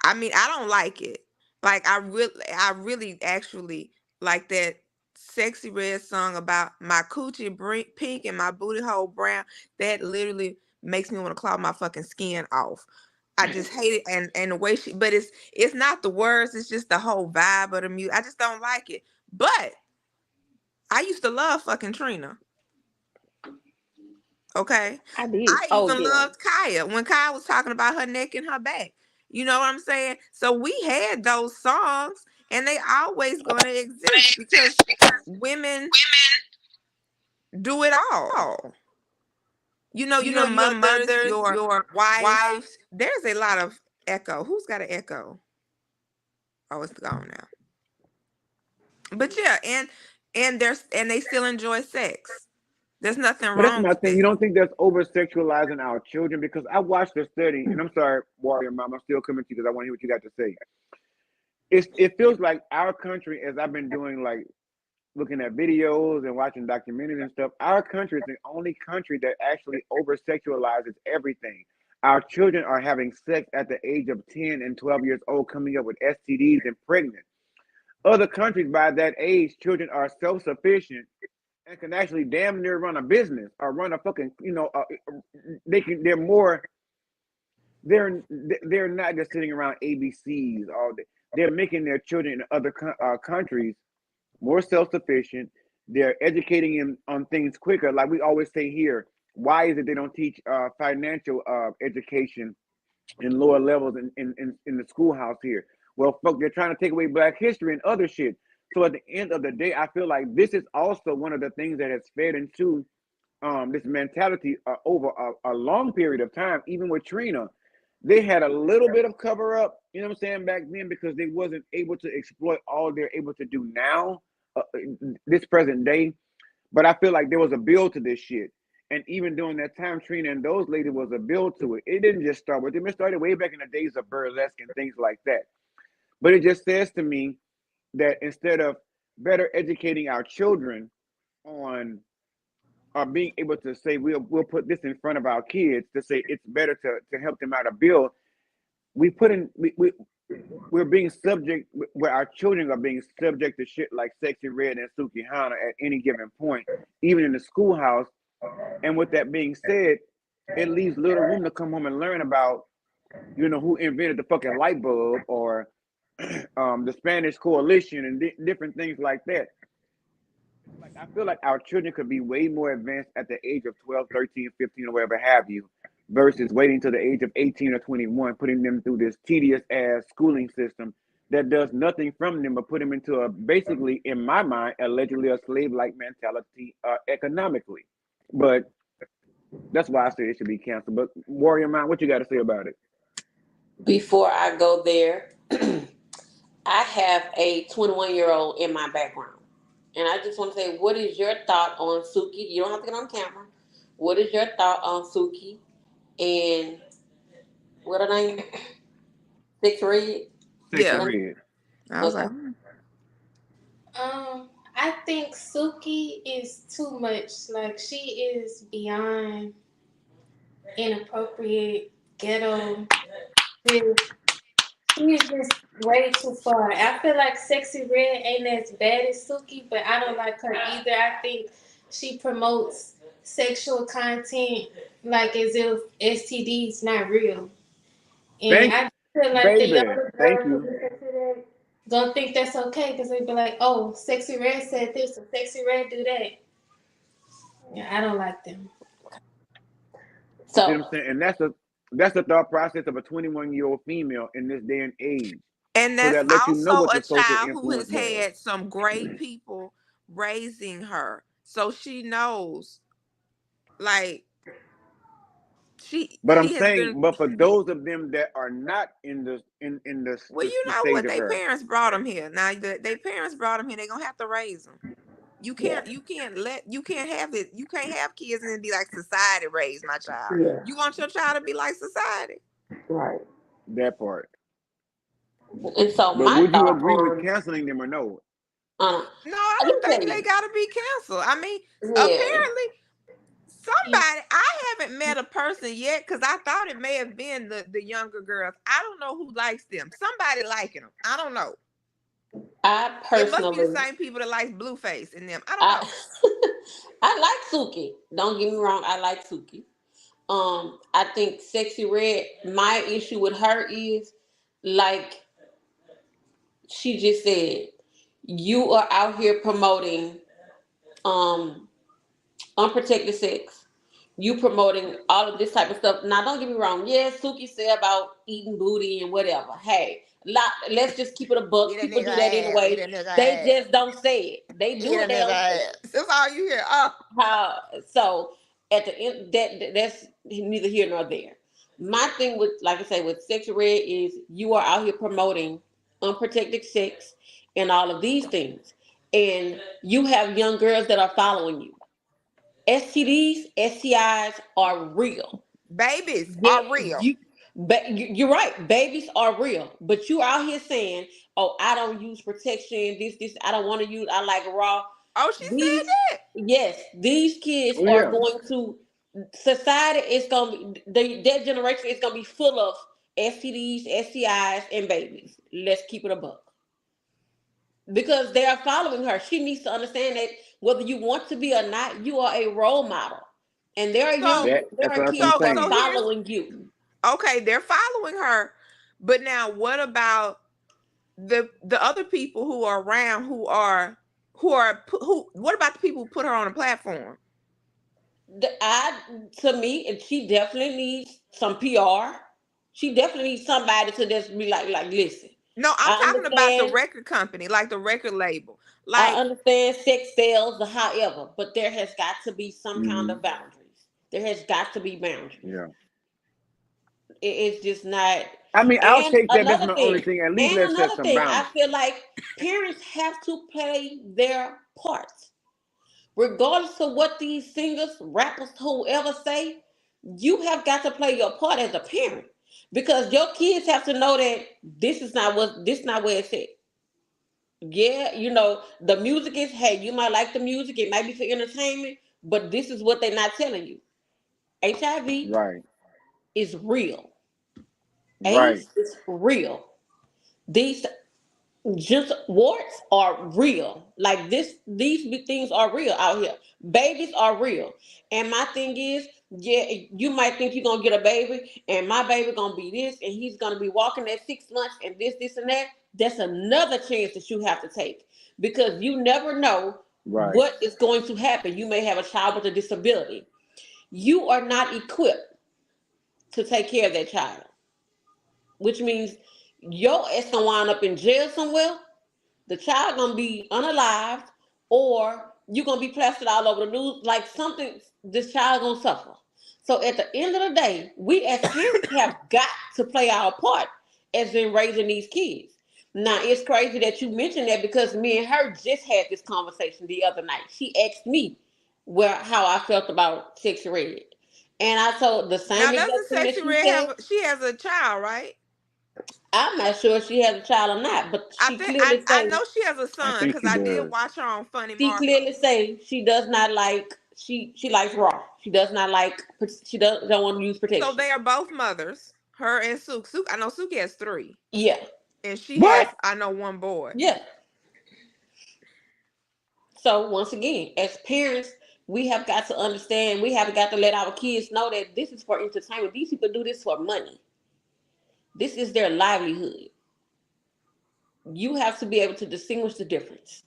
I mean I don't like it. Like I really actually like that Sexy Red song about my coochie pink and my booty hole brown. That literally makes me want to claw my fucking skin off. I just hate it, and the way but it's not the words, it's just the whole vibe of the music. I just don't like it. But I used to love fucking Trina. Okay. I did. I Oh even yeah. loved Kaya when Kaya was talking about her neck and her back. You know what I'm saying? So we had those songs and they always going to exist because women do it all. Your Your mothers, mothers, your your wives. wives. There's a lot of echo. Who's got an echo? Oh, it's gone now. But yeah, and they still enjoy sex. There's nothing But that's wrong my with thing. You that. don't think that's over sexualizing our children? Because I watched a study, and I'm sorry, Warrior Mom, I'm still coming to you because I want to hear what you got to say. It feels like our country, as I've been doing, like looking at videos and watching documentaries and stuff, our country is the only country that actually over sexualizes everything. Our children are having sex at the age of 10 and 12 years old, coming up with STDs and pregnant. Other countries by that age, children are self sufficient and can actually damn near run a business or run a fucking, they can, they're they're not just sitting around ABCs all day. They're making their children in other countries more self-sufficient. They're educating them on things quicker. Like we always say here, why is it they don't teach financial education in lower levels in the schoolhouse here? Well, fuck, they're trying to take away Black history and other shit. So at the end of the day, I feel like this is also one of the things that has fed into this mentality over a long period of time. Even with Trina, they had a little bit of cover up, you know what I'm saying, back then because they wasn't able to exploit all they're able to do now, this present day. But I feel like there was a build to this shit. And even during that time, Trina and those ladies was a build to it. It didn't just start with them. It started way back in the days of burlesque and things like that. But it just says to me that instead of better educating our children on being able to say we'll put this in front of our kids to say it's better to help them out a bill. We put in we're being subject where our children are being subject to shit like Sexy Red and Suki Hana at any given point, even in the schoolhouse. And with that being said, it leaves little room to come home and learn about, who invented the fucking light bulb or the Spanish coalition and different things like that. Like I feel like our children could be way more advanced at the age of 12, 13, 15, or whatever have you, versus waiting till the age of 18 or 21, putting them through this tedious ass schooling system that does nothing from them but put them into a basically, in my mind, allegedly a slave like mentality economically. But that's why I say it should be canceled. But Warrior Mind, what you got to say about it? Before I go there, I have a 21-year-old in my background. And I just want to say, what is your thought on Suki? You don't have to get on camera. What is your thought on Suki and what her name? Six Red? Sexy Yeah. Young. Red. I was Okay. like, I think Suki is too much. Like she is beyond inappropriate, ghetto. She she's just way too far. I feel like Sexy Red ain't as bad as Suki, but I don't like her either. I think she promotes sexual content like as if STD's not real. And Thank I feel like the baby. younger Thank girls who you. listen to that don't think that's okay because they be like, "Oh, Sexy Red said this, or Sexy Red do that." Yeah, I don't like them. See what I'm So, saying? And that's the thought process of a 21-year-old female in this day and age. and So that's that lets you know also what a the social child who influence has was. had some great people raising her. So she knows, like, But I'm she has been. saying, but for those of them that are not in Well, you the know stage what? of They her, parents brought them here. Now, they parents brought them here. They're gonna have to raise them. yeah, You can't have it. You can't have kids and then be like society raised my child. yeah, You want your child to be like society. right. that part. And so, But my would you thought agree with on, canceling them or no? um, No, I let me don't think tell they you, gotta be canceled. I mean, yeah, apparently somebody, I haven't met a person yet because I thought it may have been the younger girls. I don't know who likes them. Somebody liking them. I don't know. I It must be the personally, same people that like Blueface in them. I don't I, know. I like Suki. Don't get me wrong, I like Suki. I think Sexy Red. My issue with her is, like she just said, you are out here promoting um unprotected sex. You promoting all of this type of stuff. Now, don't get me wrong. Yes, Suki said about eating booty and whatever. Hey, let's just keep it a Eat book. a People nigga do that ass. Eat anyway. a nigga They ass. just don't say it. They Eat do a it. They nigga don't say it. ass. That's all you hear. Oh, How so? At the end, that's neither here nor there. My thing with, like I say, with sexual red is you are out here promoting unprotected sex and all of these things, and you have young girls that are following you. STDs, STIs are real. babies Yeah, are real. you're right. Babies are real, but you out here saying, "Oh, I don't use protection. This, I don't want to use. I like raw." Oh, she said These, that. yes, these kids Oh are yeah, going to society. Is going to be that generation is going to be full of STDs, STIs, and babies. Let's keep it a buck because they are following her. She needs to understand that whether you want to be or not, you are a role model, and So, there that's are what I've been kids so, that are so saying. here's following you. okay. They're following her, but now what about the other people who are around who? What about the people who put her on a platform? I to me, and she definitely needs some PR. She definitely needs somebody to just be like, listen. No, I'm I talking about the understand. record company, like the record label. I Like, understand sex sells, the however, but there has got to be some kind Hmm. of boundaries. There has got to be boundaries. Yeah. It's just not. I mean, I'll And take that. That's another my only thing, thing. At least let's set some I boundaries. feel like parents have to play their parts. Regardless of what these singers, rappers, whoever say, you have got to play your part as a parent because your kids have to know that this is not where it's at. Yeah, the music is, hey, you might like the music, it might be for entertainment, but this is what they're not telling you. HIV Right. is real. Right. AIDS is real. These just warts are real. Like these big things are real out here. Babies are real. And my thing is, yeah, you might think you're gonna get a baby, and my baby gonna be this, and he's gonna be walking at 6 months, and this, and that. That's another chance that you have to take because you never know Right. what is going to happen. You may have a child with a disability. You are not equipped to take care of that child, which means your ass gonna wind up in jail somewhere, the child gonna be unalived, or you're gonna be plastered all over the news like something. This child gonna suffer. So at the end of the day, we as parents have got to play our part as in raising these kids. Now it's crazy that you mentioned that because me and her just had this conversation the other night. She asked me how I felt about Six Red, and I told the now same doesn't exact thing that Sexy she Red said. have? She has a child, right? I'm not sure if she has a child or not, but I she think clearly I say know she has a I son think because she I did does. watch her on Funny she clearly Marco. say she does not like she likes raw. She does not like she don't want to use So protection. they are both mothers. Her and Suk. Suk, I know Suki has three, Yeah, and she What? has I know one boy. yeah. So once again, as parents, we have got to understand. We have got to let our kids know that this is for entertainment. These people do this for money. This is their livelihood. You have to be able to distinguish the difference.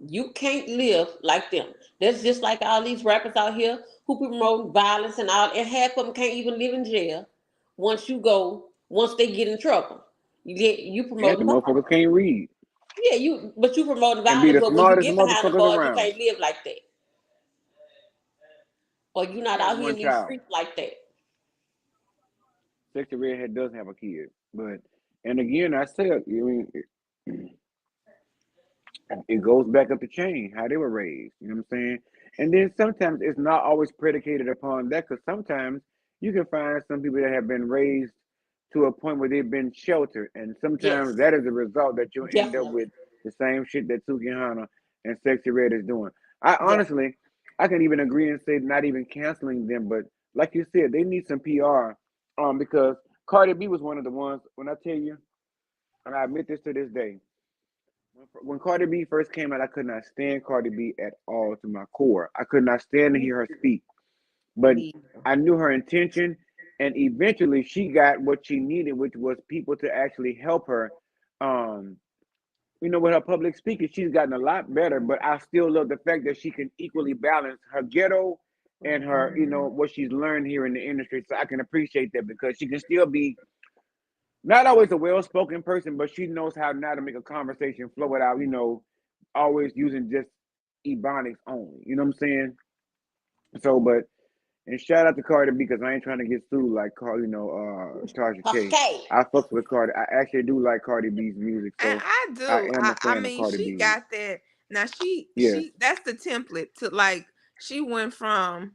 You can't live like them. That's just like all these rappers out here who promote violence and all, and half of them can't even live in jail once they get in trouble. You And the promote motherfuckers violence. can't read Yeah, but you promote and be violence, the but when you smartest get behind the motherfuckers bars, you around. can't live like that. Or you're She not has out here one in these child. streets like that. Sexy Redhead does have a kid, but and again, I say, I mean, it goes back up the chain how they were raised. You know what I'm saying? And then sometimes it's not always predicated upon that because sometimes you can find some people that have been raised to a point where they've been sheltered, and sometimes Yes, that is the result that you'll end up definitely. with the same shit that Suki Hana and Sexy Red is doing. I Definitely. honestly, I can even agree and say not even canceling them, but like you said, they need some PR, because Cardi B was one of the ones. When I tell you, and I admit this to this day, when Cardi B first came out, I could not stand Cardi B at all to my core. I could not stand to Me hear her too. speak. But Me. I knew her intention, and eventually she got what she needed, which was people to actually help her. Um, with her public speaking, she's gotten a lot better. But I still love the fact that she can equally balance her ghetto and her, you know, what she's learned here in the industry. So I can appreciate that because she can still be not always a well-spoken person, but she knows how now to make a conversation flow without, you know, always using just ebonics only. You know what I'm saying? So, but and shout out to Cardi B because I ain't trying to get sued like you know, Tasha K. Okay. I fucks with Cardi. I actually do like Cardi B's music, And so I I do. am a I fan of mean, Cardi she B. got that. Now Yes. she that's the template to like she went from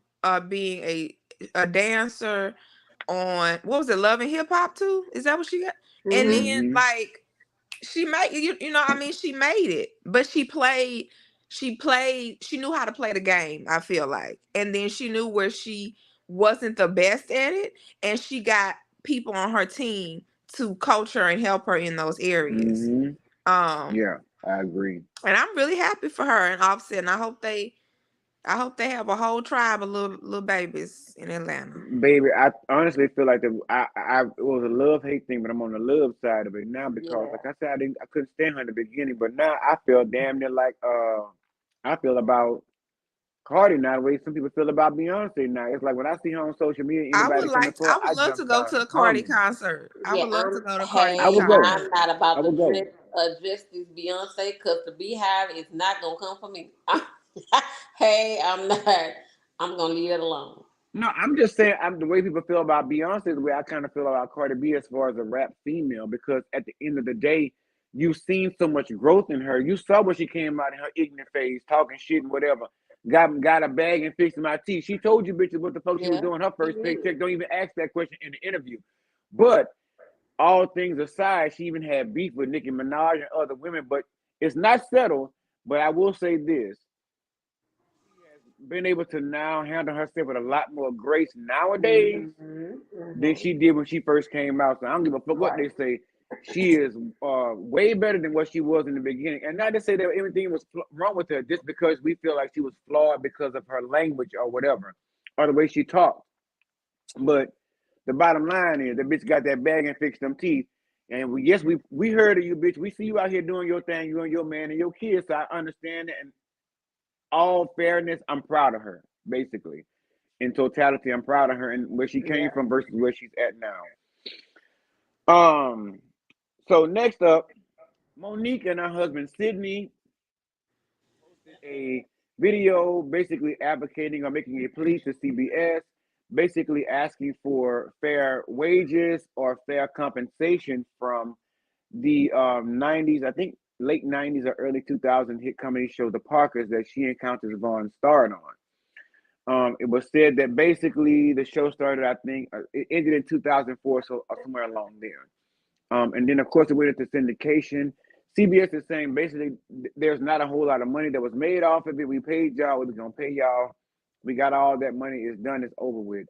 being a dancer on what was it, Love and Hip Hop too? Is that what she got? And Mhm. then Mm-hmm. like she made you know, I mean she made it, but she knew how to play the game, I feel like. And then she knew where she wasn't the best at it, and she got people on her team to coach her and help her in those areas. Mm-hmm. Um Yeah, I agree. and I'm really happy for her and Offset, and I hope they have a whole tribe of little babies in Atlanta. Baby, I honestly feel like it was a love hate thing, but I'm on the love side of it now because, Yeah. like I said, I couldn't stand her in the beginning, but now I feel damn near like I feel about Cardi now the way some people feel about Beyonce now. It's like when I see her on social media, anybody coming for her, I would I love to jump go start to a Cardi humming. concert. I Yeah, would love to go to a Cardi I hey, would go. concert. I'm not I about to would go. address this Beyonce because the Beehive is not gonna come for me. Hey, I'm not. I'm gonna leave it alone. No, I'm just saying I'm the way people feel about Beyonce is the way I kind of feel about Cardi B as far as a rap female because at the end of the day, you've seen so much growth in her. You saw when she came out in her ignorant phase, talking shit and whatever. Got a bag and fixing my teeth. She told you bitches what the fuck she was Yeah, doing her she first did. paycheck. Don't even ask that question in the interview. But all things aside, she even had beef with Nicki Minaj and other women, but it's not settled. But I will say this been able to now handle herself with a lot more grace nowadays Mhm. than Mhm. she did when she first came out. So I don't give a fuck what Right. they say. She is way better than what she was in the beginning. And not to say that everything was wrong with her, just because we feel like she was flawed because of her language or whatever, or the way she talked. But the bottom line is that bitch got that bag and fixed them teeth. And yes, we heard of you, bitch. We see you out here doing your thing, you and your man and your kids. So I understand it. And all fairness, I'm proud of her, basically. In totality, I'm proud of her and where she came Yeah. from versus where she's at now. Um, so next up, Monique and her husband Sydney posted a video basically advocating or making a plea to CBS, basically asking for fair wages or fair compensation from the 90s, I think late 90s or early 2000 hit comedy show The Parkers that she encounters Vaughn starred on. It was said that basically the show started, I think, it ended in 2004, so somewhere along there. And then, of course, it went into syndication. CBS is saying basically there's not a whole lot of money that was made off of it. We paid y'all. We're going to pay y'all. We got all that money. It's done. It's over with.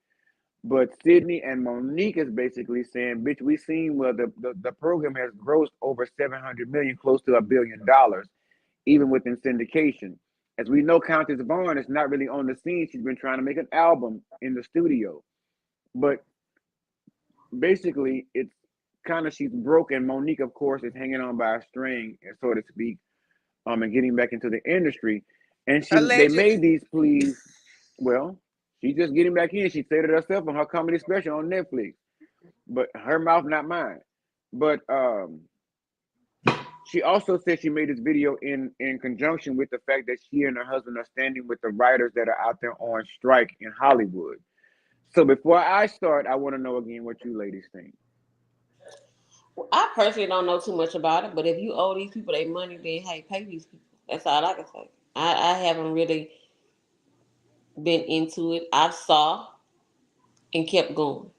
But Sydney and Monique is basically saying, bitch, we seen where the program has grossed over 700 million, close to $1 billion, even within syndication. As we know, Countess Vaughn is not really on the scene. She's been trying to make an album in the studio. But basically, it's kind of she's broken. Monique, of course, is hanging on by a string, so to speak, and getting back into the industry. And they made Allegedly. these pleas. Well, she's just getting back in. She said it herself on her comedy special on Netflix. But her mouth, not mine. But she also said she made this video in conjunction with the fact that she and her husband are standing with the writers that are out there on strike in Hollywood. So before I start, I want to know again what you ladies think. Well, I personally don't know too much about it, but if you owe these people their money, then hey, pay these people. That's all I can say. I haven't really been into it. I saw and kept going.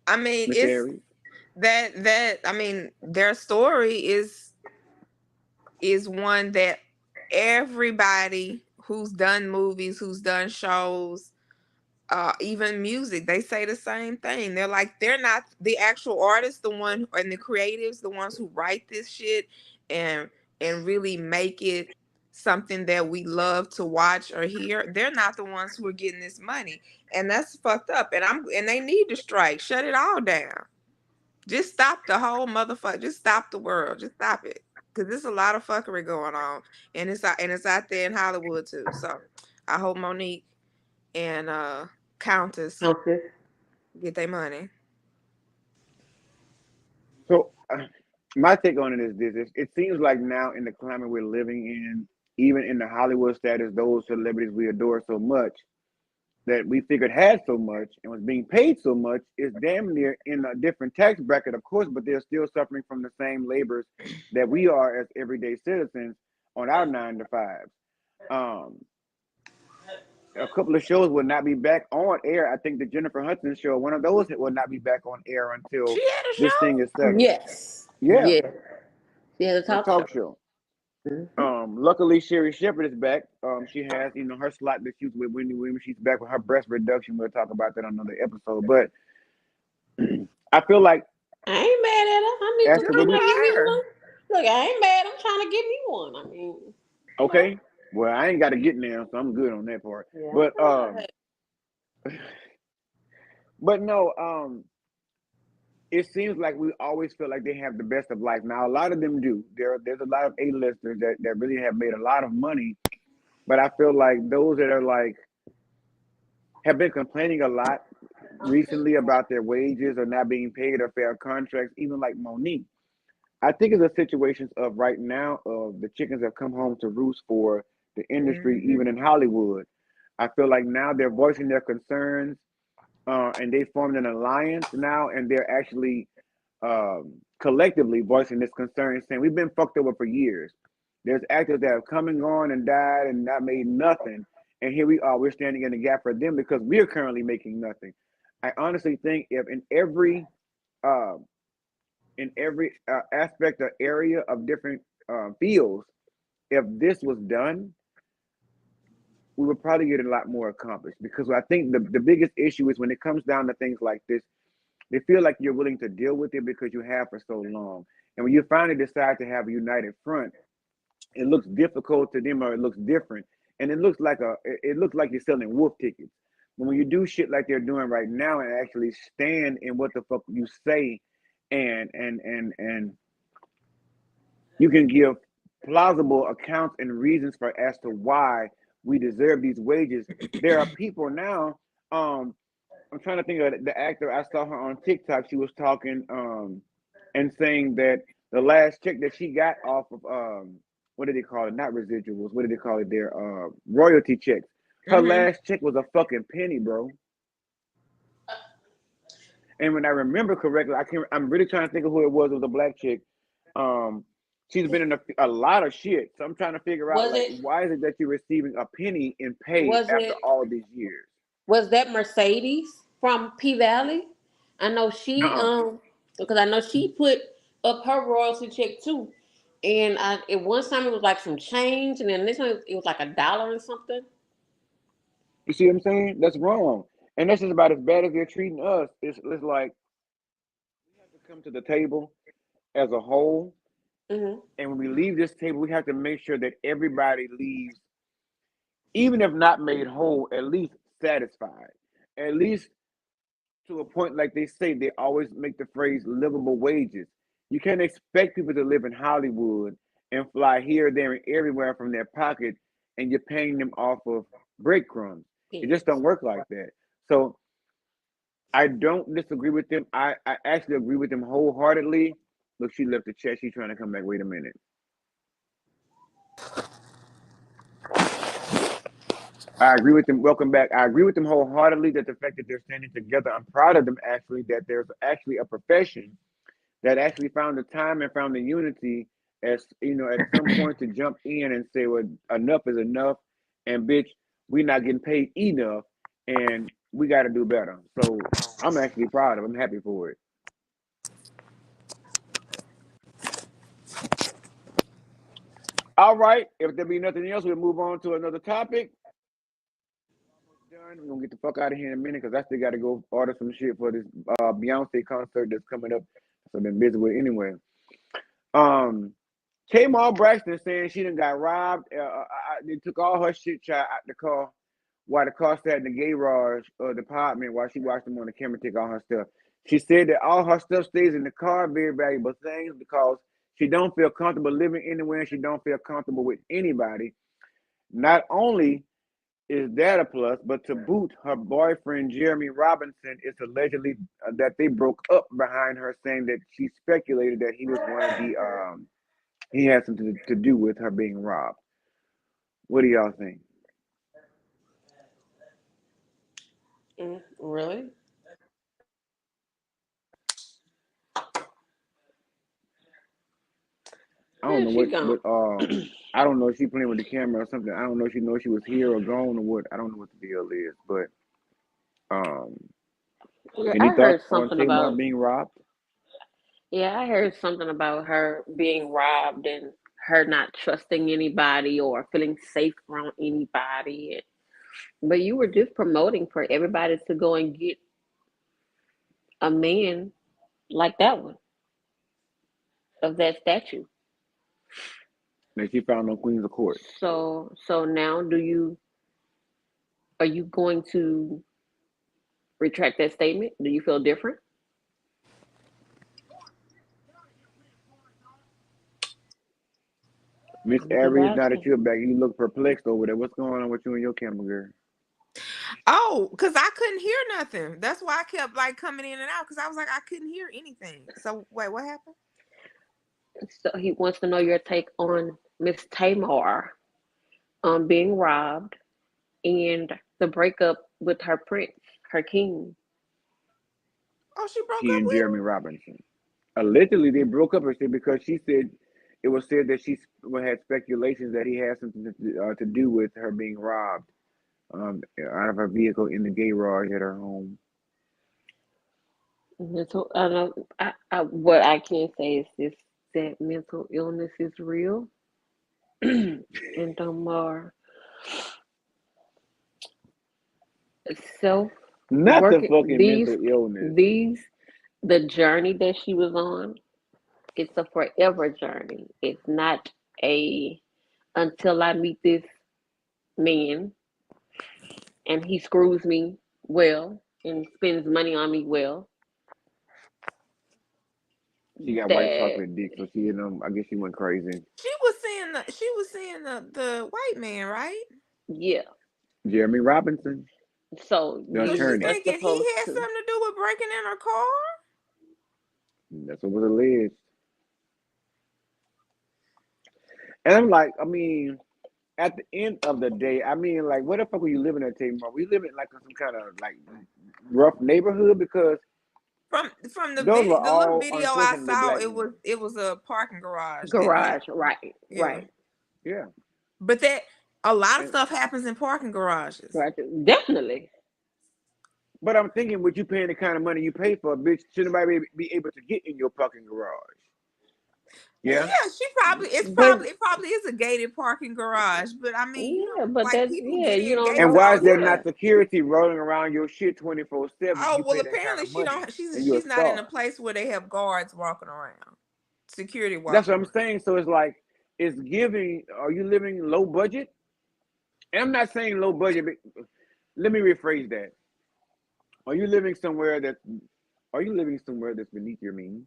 I mean, Miss it's Aries? that I mean, their story is one that everybody who's done movies, who's done shows, even music, they say the same thing. They're like, they're not the actual artists, the one and the creatives, the ones who write this shit and really make it something that we love to watch or hear. They're not the ones who are getting this money, and that's fucked up. And they need to strike, shut it all down, just stop the whole motherfucker, just stop the world, just stop it. Cause there's a lot of fuckery going on, and it's out there in Hollywood too. So I hope Monique and Countess Countess. get their money. So my take on it is this: it seems like now in the climate we're living in, even in the Hollywood status, those celebrities we adore so much that we figured had so much and was being paid so much is damn near in a different tax bracket, of course, but they're still suffering from the same labors that we are as everyday citizens on our 9 to 5s. Um, a couple of shows will not be back on air. I think the Jennifer Hudson show, one of those will not be back on air until She had a this thing show. is settled. Yes. Yeah, Yes. She has a a talk show. talk show. Hmm. Luckily Sherry Shepherd is back. She has, her slot that she was with Wendy Williams. She's back with her breast reduction. We'll talk about that on another episode. But I feel like I ain't mad at her. I need to as to Good what we somebody give me for her. one. Look, I ain't mad. I'm trying to give me one. I mean, you know. okay, well I ain't got to get now, so I'm good on that part. Yeah. But but no, it seems like we always feel like they have the best of life. Now a lot of them do. There's a lot of A-listers that really have made a lot of money, but I feel like those that are like have been complaining a lot recently about their wages or not being paid or fair contracts, even like Monique. I think it's a situation of right now of the chickens have come home to roost for the industry, Hmm. even in Hollywood. I feel like now they're voicing their concerns, and they formed an alliance now, and they're actually collectively voicing this concern, saying we've been fucked over for years. There's actors that have come and gone and died and not made nothing, and here we are. We're standing in the gap for them because we're currently making nothing. I honestly think if uh, in every aspect or area of different fields, if this was done, we would probably get a lot more accomplished. Because I think the biggest issue is when it comes down to things like this, they feel like you're willing to deal with it because you have for so long. And when you finally decide to have a united front, it looks difficult to them or it looks different. And it looks like you're selling wolf tickets. But when you do shit like they're doing right now and actually stand in what the fuck you say and you can give plausible accounts and reasons for as to why we deserve these wages. There are people now. I'm trying to think of the actor. I saw her on TikTok. She was talking and saying that the last check that she got off of what do they call it? Not residuals. What do they call it? Their royalty checks. Her Hmm. last check was a fucking penny, bro. And when I remember correctly, I can I'm really trying to think of who it was. It was a black chick. Um, she's been in a lot of shit. So I'm trying to figure out Was like it? why is it that you're receiving a penny in pay Was after it? all these years? Was that Mercedes from P Valley? I know she Uh-uh. because I know she put up her royalty check too. And at one time it was like some change, and then this one it was like $1 or something. You see what I'm saying? That's wrong. And that's just about as bad as they're treating us. It's like we have to come to the table as a whole. Hmm. And when we leave this table, we have to make sure that everybody leaves, even if not made whole, at least satisfied. At least to a point, like they say, they always make the phrase livable wages. You can't expect people to live in Hollywood and fly here, there, and everywhere from their pocket, and you're paying them off of breadcrumbs. It just don't Yes. work like that. So I don't disagree with them. I actually agree with them wholeheartedly. Look, she left the chat. She's trying to come back. Wait a minute. I agree with them. Welcome back. I agree with them wholeheartedly that the fact that they're standing together, I'm proud of them actually, that there's actually a profession that actually found the time and found the unity as at some point to jump in and say, well, enough is enough, and bitch, we're not getting paid enough, and we got to do better. So I'm actually proud of them. I'm happy for it. All right. If there be nothing else, we'll move on to another topic. Almost done. We're gonna get the fuck out of here in a minute because I still got to go order some shit for this Beyonce concert that's coming up. So I've been busy with it anyway. Um, Tamar Braxton saying she done got robbed. They took all her shit shot out the car while the car sat in the garage department while she watched them on the camera take all her stuff. She said that all her stuff stays in the car, very valuable things, because She don't feel comfortable living anywhere, and she don't feel comfortable with anybody. Not only is that a plus, but to boot, her boyfriend Jeremy Robinson is allegedly that they broke up behind her, saying that she speculated that he was one of the he had something to do with her being robbed. What do y'all think? Really? I don't Where's know she what gone? I don't know if she playing with the camera or something. I don't know if she knows she was here or gone or what. I don't know what the deal is. But um, Yeah, any I thoughts heard on something Tamar about. being robbed? Yeah, I heard something about her being robbed and her not trusting anybody or feeling safe around anybody. But you were just promoting for everybody to go and get a man like that one of that statue. That she found on Queens of Court. So now, are you going to retract that statement? Do you feel different? Miss I'm just Aries, now that asking. you're back, you look perplexed over there. What's going on with you and your camera girl? Oh, because I couldn't hear nothing. That's why I kept like coming in and out because I was like, I couldn't hear anything. So wait, what happened? So he wants to know your take on Miss Tamar being robbed and the breakup with her prince, her king. Oh, she broke She up and with Jeremy Robinson. Allegedly, they broke up. Or said because she said it was said that she had speculations that he had something to do with her being robbed out of her vehicle in the garage at her home. Mental, I know. What I can say is this: that mental illness is real, and self Not the working fucking mental illness. these the journey that she was on. It's a forever journey. It's not a until I meet this man and he screws me well and spends money on me well. She got white That chocolate dick, so she, I guess she went crazy. she was seeing the white man, right? yeah. Jeremy Robinson, So the So you attorney. are thinking he supposed had to. something to do with breaking in her car? That's what was alleged. And I'm like, I mean, at the end of the day, I mean, like, where the fuck were you living at, Tamar? Were you living like in some kind of like rough neighborhood? Because From the those were the little all video I unfortunately saw, black it men. was a parking garage that he Garage, right, yeah. right, Yeah. But that a lot of And, stuff happens in parking garages. right. Definitely. but I'm thinking, with you paying the kind of money you pay for, bitch, should nobody be able to get in your fucking garage? Well, Yeah. yeah, she probably But it probably is a gated parking garage, but I mean, yeah, but like that people yeah, get you in don't gates And know. why all is the there Yeah, not time. security rolling around your shit 24/7? Oh You pay well, that kind apparently of money and you're a she's not in a star. place where they have guards walking around, security That's walking what I'm around. saying. So it's like, it's giving. Are you living low budget? And I'm not saying low budget, but let me rephrase that. Are you living somewhere that? Are you living somewhere that's beneath your means?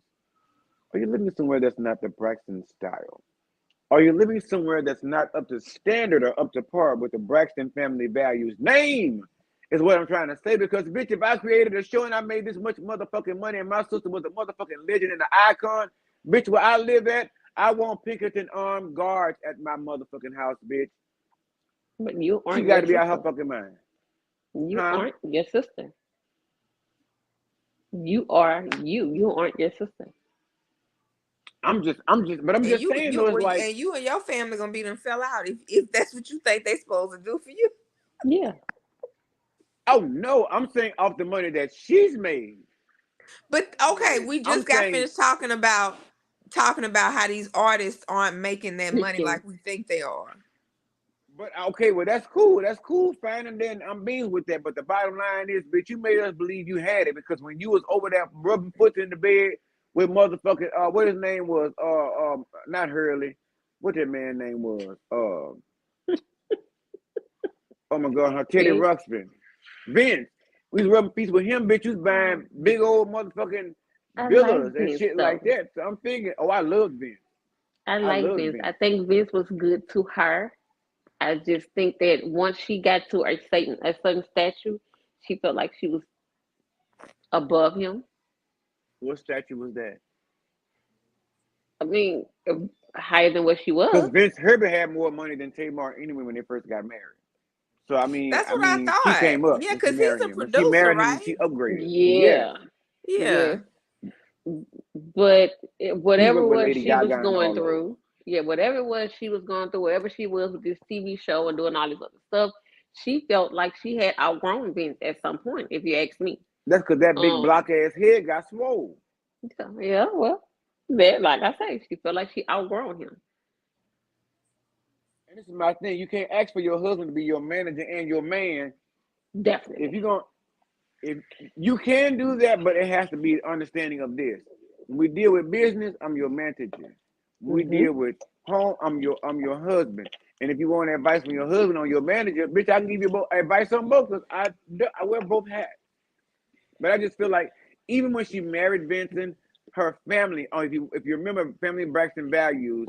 Are you living somewhere that's not the Braxton style? Are you living somewhere that's not up to standard or up to par with the Braxton family values? Name is what I'm trying to say. Because, bitch, if I created a show and I made this much motherfucking money and my sister was a motherfucking legend and an icon, bitch, where I live at, I want Pinkerton armed guards at my motherfucking house, bitch. but you She aren't got your to be out her sister. fucking mind. You Huh? aren't your sister. You are you. You aren't your sister. But I'm And just saying, though, it's like, you and your family gonna be them fell out if that's what you think they supposed to do for you. Yeah. oh no, I'm saying off the money that she's made. But okay, we I'm just got saying. finished talking about how these artists aren't making that money Speaking. like we think they are. But okay, well that's cool. That's cool, fine. And then I'm being with that. But the bottom line is, bitch, you made us believe you had it because when you was over there rubbing foot in the bed with motherfucking what his name was, not Hurley, what that man name was, oh my god, her Teddy Vince. Ruxpin, Vince. We was rubbing feet with him, bitch. You was buying big old motherfucking I like villas and Vince shit like though. that. So I'm thinking, oh, I love Vince. I I like love Vince. I Vince. think Vince was good to her. I just think that once she got to a certain statue, she felt like she was above him. What statue was that? I mean, higher than what she Because was. Vince Herbert had more money than Tamar anyway when they first got married. So I mean, That's what I she thought. came up Yeah, when she because he's married a him. When she producer, married him, right? she upgraded. Yes, Yeah, Yeah. yes. But he whatever worked it with was Lady she was Gaga and going all those. through, yeah, whatever it was she was going through, wherever she was with this TV show and doing all this other stuff, she felt like she had outgrown Vince at some point, if you ask me. That's because that big Um, block ass head got swole. so, yeah, well, that, like I say, she felt like she outgrown him. And this is my thing. You can't ask for your husband to be your manager and your man. If Definitely. you're going, if you can do that, but it has to be understanding of this. When we deal with business, I'm your manager. When we Hmm. deal with home, I'm your husband. And if you want advice from your husband on your manager, bitch, I can give you both advice on both because I wear both hats. But I just feel like even when she married Vincent, her family, if you remember family Braxton values,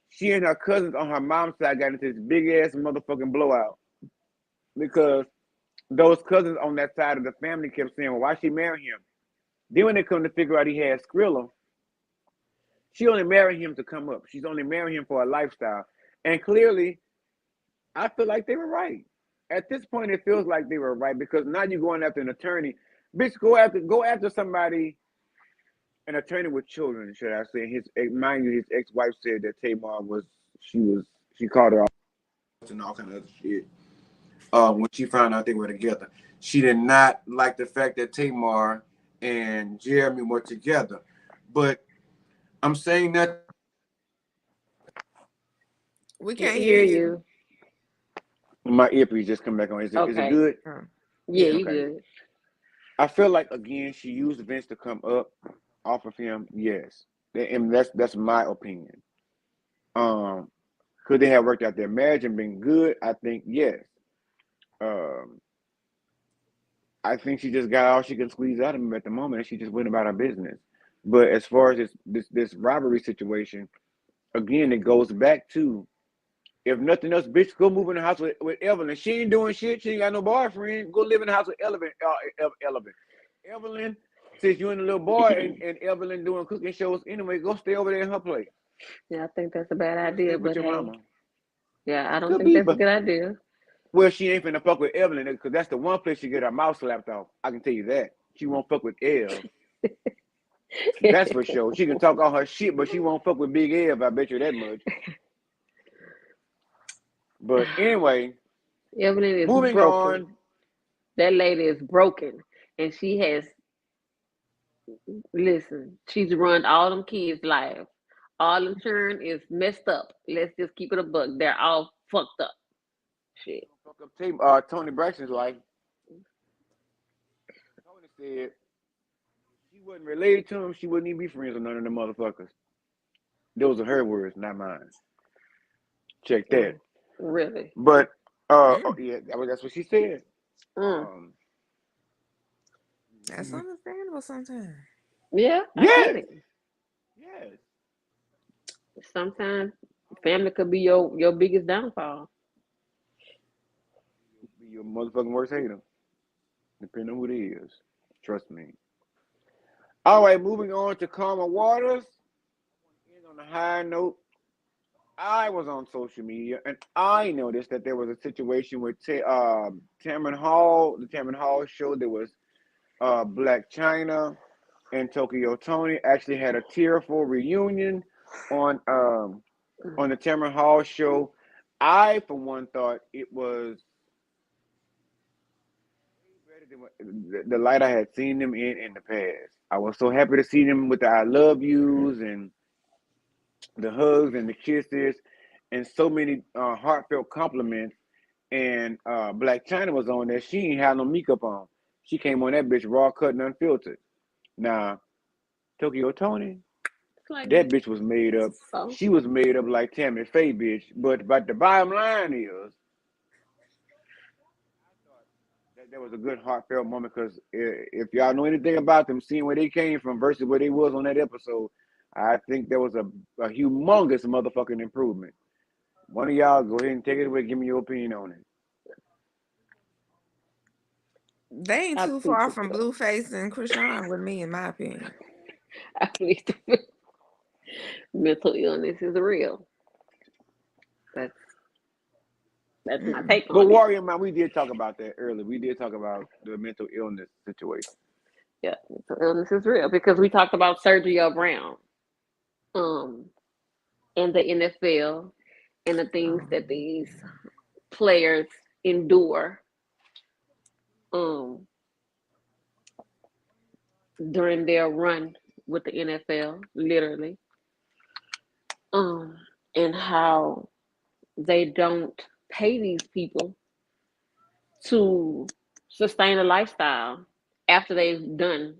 she and her cousins on her mom's side got into this big ass motherfucking blowout because those cousins on that side of the family kept saying, well, why she marry him? Then when they come to figure out he had Skrilla, she only married him to come up. She's only married him for a lifestyle. And clearly, I feel like they were right. At this point, it feels like they were right because now you're going after an attorney. Bitch, go after somebody, an attorney with children, should I say? Mind you, his ex-wife said that Tamar she called her off and all kind of other shit. When she found out they were together, she did not like the fact that Tamar and Jeremy were together. But I'm saying that We Can't can't hear hear you. you. my earpiece just come back on. Is it Okay. good? Oh, Yeah, yeah. you Okay. good. I feel like again she used Vince to come up off of him. Yes, and that's my opinion. Um, could they have worked out their marriage and been good? I think yes. Um, I think she just got all she can squeeze out of him at the moment, and she just went about her business. But as far as this robbery situation, again, it goes back to if nothing else, bitch, go move in the house with Evelyn. She ain't doing shit. She ain't got no boyfriend. Go live in the house with Evelyn, since you and the little boy and Evelyn doing cooking shows anyway, go stay over there in her place. Yeah, I think that's a bad Go stay idea, with but your hey, mama. yeah, I don't Could think be, that's a but good idea. well, she ain't finna fuck with Evelyn because that's the one place she get her mouth slapped off. I can tell you that. She won't fuck with Ev. That's for sure. She can talk all her shit, but she won't fuck with Big Ev. I bet you that much. But anyway, Evelyn is moving broken. on. That lady is broken, and she has listen. She's ruined all them kids' lives. All them children is messed up. Let's just keep it a buck. They're all fucked up. Shit. Fuck up Tony Braxton's life. Tony said she wasn't related to him. She wouldn't even be friends with none of them motherfuckers. Those are her words, not mine. Check that. Mm, really? But oh, Mm, yeah, that's what she said. Mm. Um, that's understandable sometimes. Yeah, I get yes, it. yes. Sometimes family could be your biggest downfall. Be your motherfucking worst hater, depending on who it is. Trust me. All right, moving on to calmer waters. End on a high note. I was on social media and I noticed that there was a situation with Tamron Hall, the Tamron Hall show. There was Black China and Tokyo Tony actually had a tearful reunion on um, Mm. on the Tamron Hall show. I, for one, thought it was better than the light I had seen them in the past. I was so happy to see them with the I love yous and the hugs and the kisses and so many heartfelt compliments. And Black China was on there. She ain't had no makeup on. She came on that bitch raw, cut, and unfiltered. Now, Tokyo Tony, It's like that bitch was made up. so. She was made up like Tammy Faye, bitch. But the bottom line is, that was a good heartfelt moment because if y'all know anything about them, seeing where they came from versus where they was on that episode, I think there was a humongous motherfucking improvement. One of y'all go ahead and take it away. Give me your opinion on it. They ain't I too plead far the from fifth. Blueface and Krishan with me, in my opinion. I plead the fifth. Mental illness is real. That's that's my Mm. take But on it. Warrior Man, we did talk about that earlier. We did talk about the mental illness situation. Yeah, mental illness is real because we talked about Sergio Brown, um, and the NFL and the things that Um, these players endure, um, during their run with the NFL, literally, um, and how they don't pay these people to sustain a lifestyle after they've done,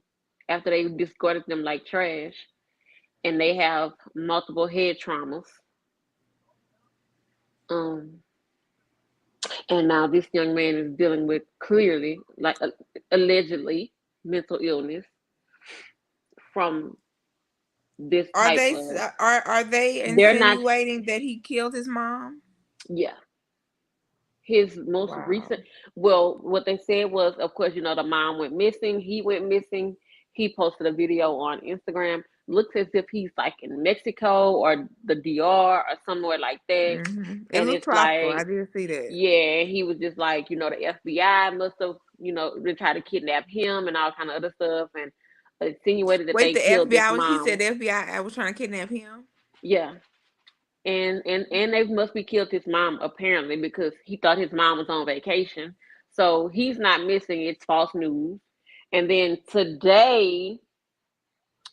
after they've discarded them like trash, and they have multiple head traumas. Um, and now this young man is dealing with clearly, like allegedly, mental illness from this are type they of. are they They're not. insinuating that he killed his mom? Yeah, his most recent. Wow. Well, what they said was, of course, the mom went missing. He went missing. He posted a video on Instagram. Looks as if he's like in Mexico or the DR or somewhere like that. It And looked it's tropical. I like, did see that. yeah, he was just like, the FBI must have, they tried to kidnap him and all kind of other stuff, and insinuated that Wait, they the killed his FBI? He said mom. the FBI was trying to kidnap him. Yeah, and they must be killed his mom apparently because he thought his mom was on vacation. So he's not missing. It's false news. And then today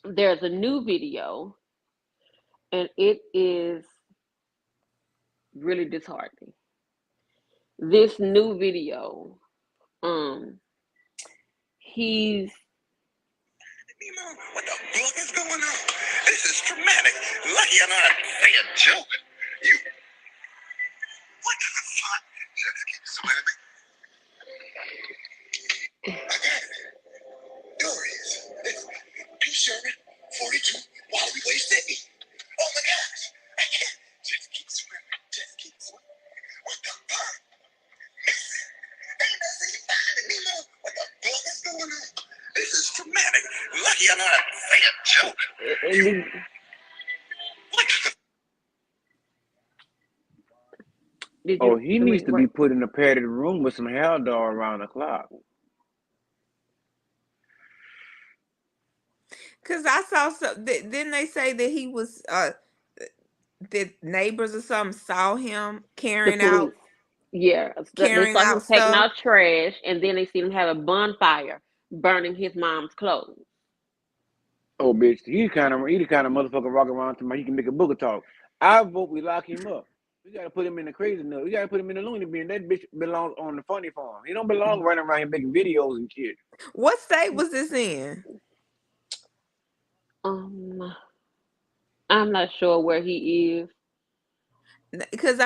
there's a new video, and it is really disheartening. This new video, um, he's What the fuck is going on? This is traumatic. Lucky I'm not say a joke. You, what the fuck? Just keep swimming. I got it. Dorians. P. Sherman, 42, Wallaby Way, Sydney. Oh my gosh. I can't. Just keep swimming. Just keep swimming. What the fuck? Ain't nothing finding anymore. What the fuck is going on? This is traumatic. Lucky I'm not say a joke. and You, the, what the did Oh, you? he I needs mean, to be what? put in a padded room with some Haldor around the clock. Cause I saw didn't they say that he was that neighbors or something saw him The police. Yeah, they carrying saw him out taking stuff. out trash, and then they seen him have a bonfire burning his mom's clothes. Oh, bitch, he the kind of motherfucker walking around to my he can make a booger talk. I vote we lock him up. We gotta put him in the crazy note. We gotta put him in the loony bin. That bitch belongs on the funny farm. He don't belong running around here making videos and shit. What state was this in? Um, I'm not sure where he is. Because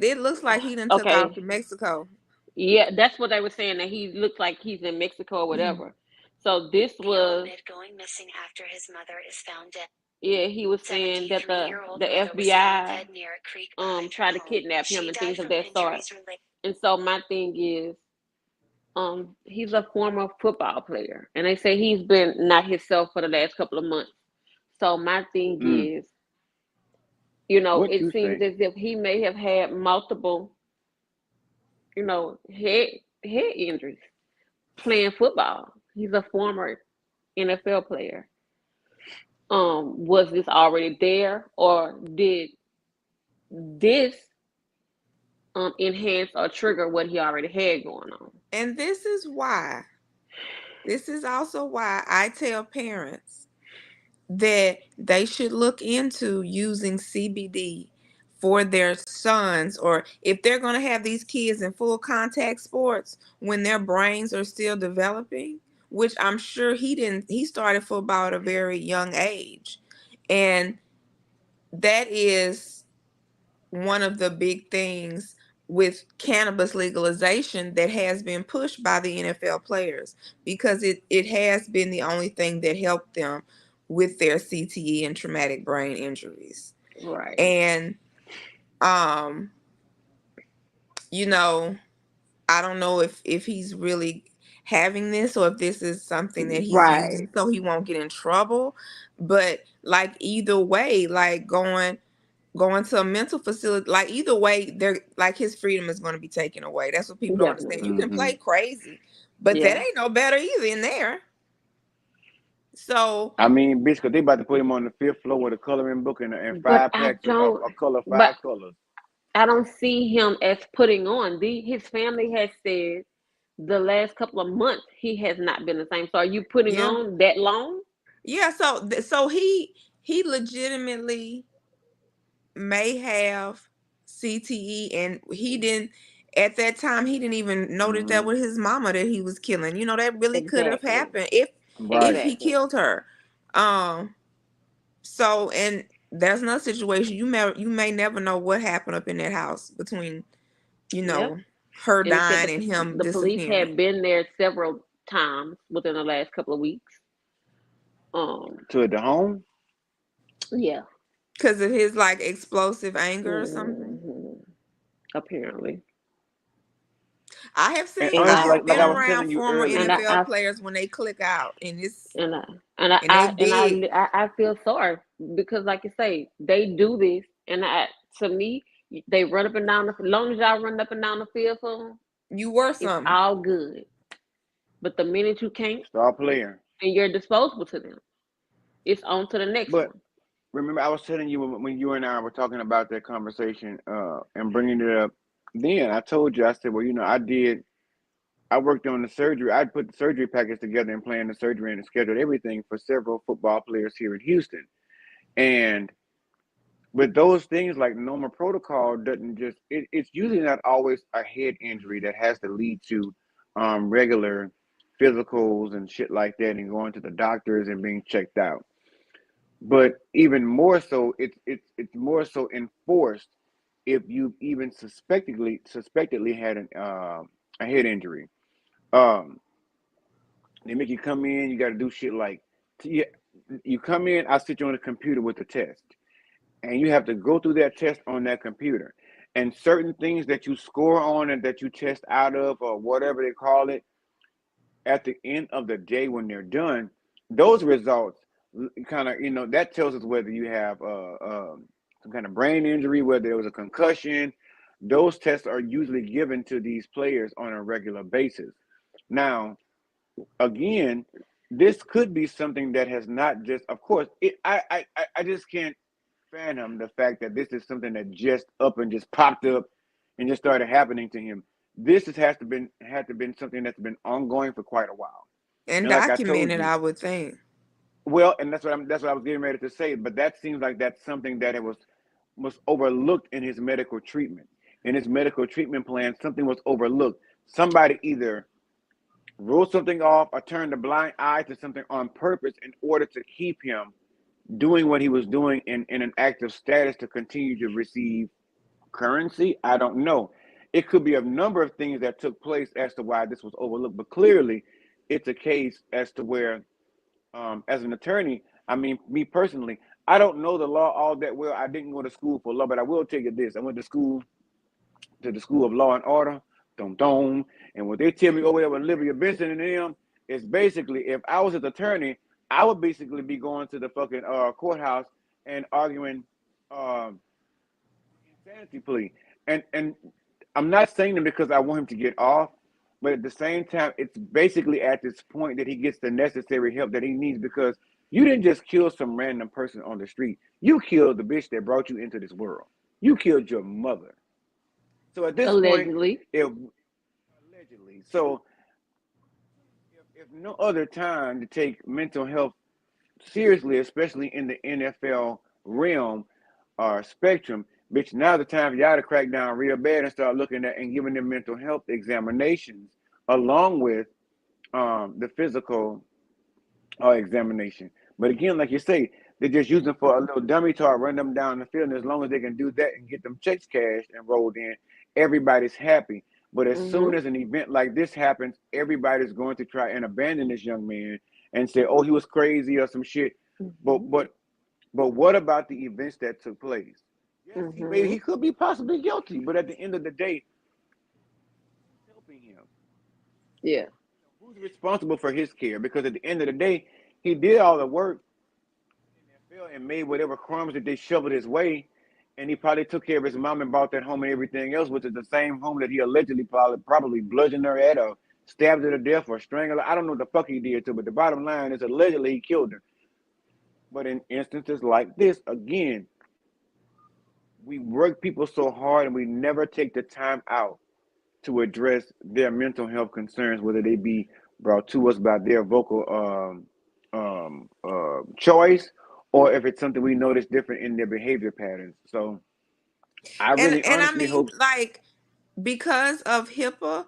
it looks like he done took off Okay, to Mexico. yeah, that's what they were saying, that he looked like he's in Mexico or whatever. So this was, going missing after his mother is found dead. yeah, he was saying that the FBI Near a creek tried to kidnap him and things of that sort. related. And so my thing is, he's a former football player, and they say he's been not himself for the last couple of months. So my thing Mm, is, what it you seems say? as if he may have had multiple, head injuries playing football. He's a former NFL player. Was this already there, or did this enhance or trigger what he already had going on? And this is also why I tell parents that they should look into using CBD for their sons, or if they're going to have these kids in full contact sports when their brains are still developing, which I'm sure he started football at a very young age. And that is one of the big things with cannabis legalization that has been pushed by the NFL players, because it has been the only thing that helped them with their CTE and traumatic brain injuries. Right. And um, you know, I don't know if he's really having this or if this is something that he's using Right. so he won't get in trouble. But like either way, like going to a mental facility, like either way, they're like his freedom is going to be taken away. That's what people don't understand. Definitely. You can Mm-hmm. play crazy, but that Yeah. ain't no better either in there. So I mean, bitch, 'cause they about to put him on the fifth floor with a coloring book and But five packs of color, but five colors. I don't see him as putting on. His family has said the last couple of months he has not been the same. So are you putting yeah, on that long? yeah. So he legitimately may have CTE, and he didn't at that time. He didn't even know that that Mm-hmm. was his mama that he was killing. You know that really could have Exactly. happened if Right. he Exactly. killed her. Um. So and there's another situation. You may never know what happened up in that house between Yep. her And he said dying and him the police disappearing had been there several times within the last couple of weeks. To the home. Yeah. because of his like explosive anger or something. Hmm. Apparently. I have And seen And honestly, I I have like been I was around telling you former and earlier. NFL players when they click out and it's and I and I, and they I and big. I feel sorry because, like you say, they do this, and to me, they run up and down the. As long as y'all run up and down the field for them, You were it's something. all good. But the minute you can't Start playing. and you're disposable to them, it's on to the next But one. remember, I was telling you when you and I were talking about that conversation and bringing it up. Then I told you, I said, well, I did. I worked on the surgery. I put the surgery package together and planned the surgery and scheduled everything for several football players here in Houston. And with those things, like normal protocol doesn't it's usually not always a head injury that has to lead to regular physicals and shit like that and going to the doctors and being checked out. But even more so, it's more so enforced if you've even suspectedly had a head injury. Um, they make you come in. You got to do shit like you, you come in. I sit you on the computer with the test, and you have to go through that test on that computer. And certain things that you score on and that you test out of, or whatever they call it, at the end of the day when they're done, those results kind of that tells us whether you have some kind of brain injury, whether there was a concussion. Those tests are usually given to these players on a regular basis. Now, again, this could be something that has not just, of course, I just can't fathom the fact that this is something that just up and just popped up and just started happening to him. This has to been had to been something that's been ongoing for quite a while. And And like I told documented, you, I would think. well, and that's what I was getting ready to say. But that seems like that's something that it was overlooked in his medical treatment. In his medical treatment plan, something was overlooked. Somebody either ruled something off or turned a blind eye to something on purpose in order to keep him doing what he was doing in an active status to continue to receive currency. I don't know. It could be a number of things that took place as to why this was overlooked, but clearly it's a case as to where, as an attorney, I mean, me personally, I don't know the law all that well. I didn't go to school for law, but I will tell you this: I went to the School of Law and Order, dum dum. And what they tell me over there with Olivia Benson and them is basically, if I was his attorney, I would basically be going to the fucking courthouse and arguing um, insanity plea. And I'm not saying that because I want him to get off, but at the same time, it's basically at this point that he gets the necessary help that he needs because you didn't just kill some random person on the street. You killed the bitch that brought you into this world. You killed your mother. So at this point, Allegedly. if allegedly, so if no other time to take mental health seriously, especially in the NFL realm or spectrum, bitch, now the time for y'all to crack down real bad and start looking at and giving them mental health examinations along with the physical examination. But again, like you say, they're just using for a little dummy tar, run them down the field. And as long as they can do that and get them checks cashed and rolled in, everybody's happy. But as soon Hmm. as an event like this happens, everybody's going to try and abandon this young man and say, oh, he was crazy or some shit. But Mhm. but but what about the events that took place? Yes, he Mhm. could be possibly guilty, but at the end of the day, who's helping him? Yeah. Who's responsible for his care? Because at the end of the day, he did all the work in the NFL and made whatever crumbs that they shoveled his way, and he probably took care of his mom and bought that home and everything else, which is the same home that he allegedly probably bludgeoned her at or stabbed her to death or strangled her. I don't know what the fuck he did to, but the bottom line is allegedly he killed her. But in instances like this, again, we work people so hard and we never take the time out to address their mental health concerns, whether they be brought to us by their vocal choice, or if it's something we notice different in their behavior patterns. So I really And I honestly mean, hope, like, because of HIPAA,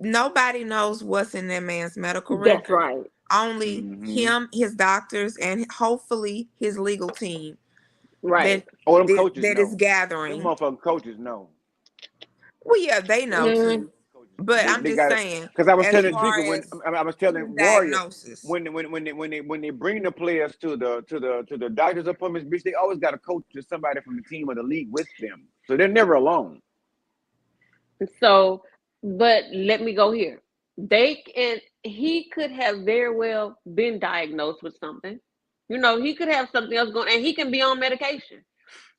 nobody knows what's in that man's medical That's records. right. Only mm-hmm. him, his doctors, and hopefully his legal team Right. that Oh, them coaches that is know. Them gathering. motherfucking coaches know. Well, yeah, they know Mm, too. Coaches know. But I'm They just got it. saying, Because I was as telling far Drika when as I was telling even Warrior diagnosis. when they bring the players to the doctor's appointments, bitch, they always got a coach or somebody from the team or the league with them, so they're never alone. so, but let me go here. They can. He could have very well been diagnosed with something. You know, he could have something else going, and he can be on medication.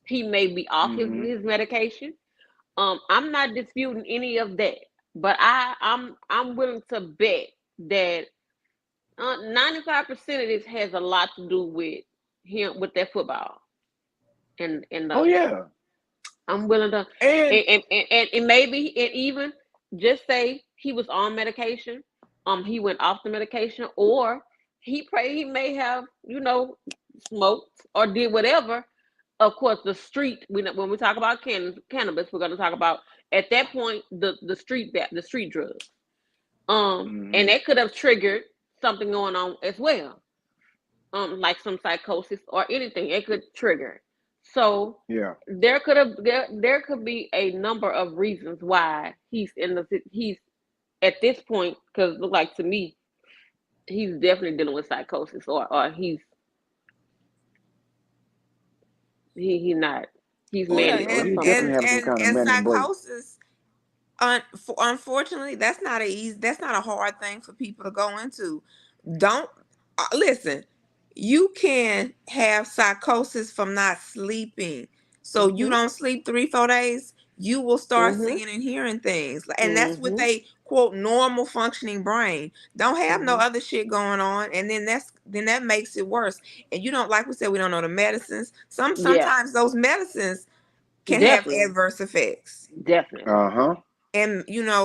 He may be off Mm-hmm. his medication. I'm not disputing any of that, but I'm willing to bet that 95% of this has a lot to do with him with that football and Oh yeah, I'm willing to and and maybe and even just say he was on medication, he went off the medication, or he may have smoked or did whatever. Of course, the street when we talk about cannabis, we're going to talk about at that point the street drugs, and mm-hmm. that could have triggered something going on as well, like some psychosis or anything it could trigger. So Yeah, there could be a number of reasons why he's at this point, because look like to me he's definitely dealing with psychosis, or he not he's Yeah, manic oh or he's something. definitely having some kind of and manic break. psychosis. Unfortunately, that's not a easy. That's not a hard thing for people to go into. Don't listen. You can have psychosis from not sleeping. So you Mhm. don't sleep 3 4 days, you will start Mhm. seeing and hearing things, and that's with Mhm. a quote normal functioning brain. Don't have no Mhm. other shit going on, and then that makes it worse. And you don't, like we said, we don't know the medicines. Yeah, Sometimes those medicines can have definitely, adverse effects, definitely. Uh-huh. and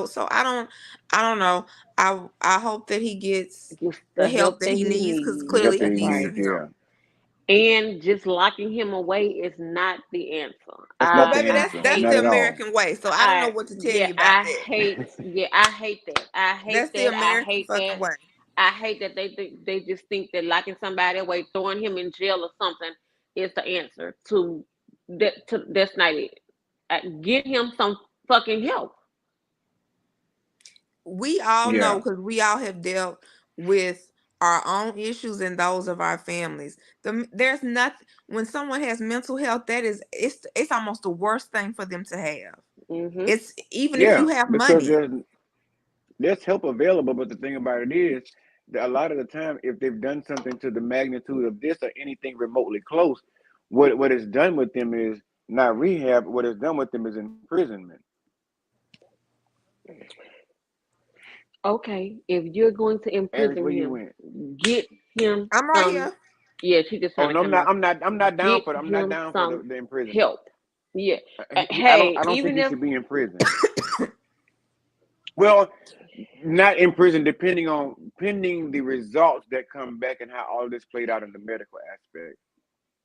so I don't know. I hope that he gets Just the the help help that that he he needs, because The needs. help clearly that he That's he needs right. some needs, help. yeah. And just locking him away is not the answer. That's Well, not the baby, I answer. that's hate Not the at all. American way, so I don't know I what to tell yeah, you about that. I hate that. I hate That's the that. I American hate fucking that. way. I hate that they just think that locking somebody away, throwing him in jail or something is the answer to that. That's not it. Get him some fucking help. We all know, Yeah. because we all have dealt with our own issues and those of our families. There's nothing, when someone has mental health, that is, it's almost the worst thing for them to have. Mhm. It's even if Yeah. you have Because money. there's help available, but the thing about it is that a lot of the time, if they've done something to the magnitude of this or anything remotely close, what is done with them is not rehab. What is done with them is imprisonment. Okay, if you're going to Average, imprison where you him, went? get him I'm right some. here. Yeah, she just Oh trying to no, I'm come not. off. I'm not down Get for. I'm not him down for some the imprisonment. help. Yeah. I don't. Hey, I don't think even he if should be in prison. Well, not in prison, depending on pending the results that come back and how all this played out in the medical aspect.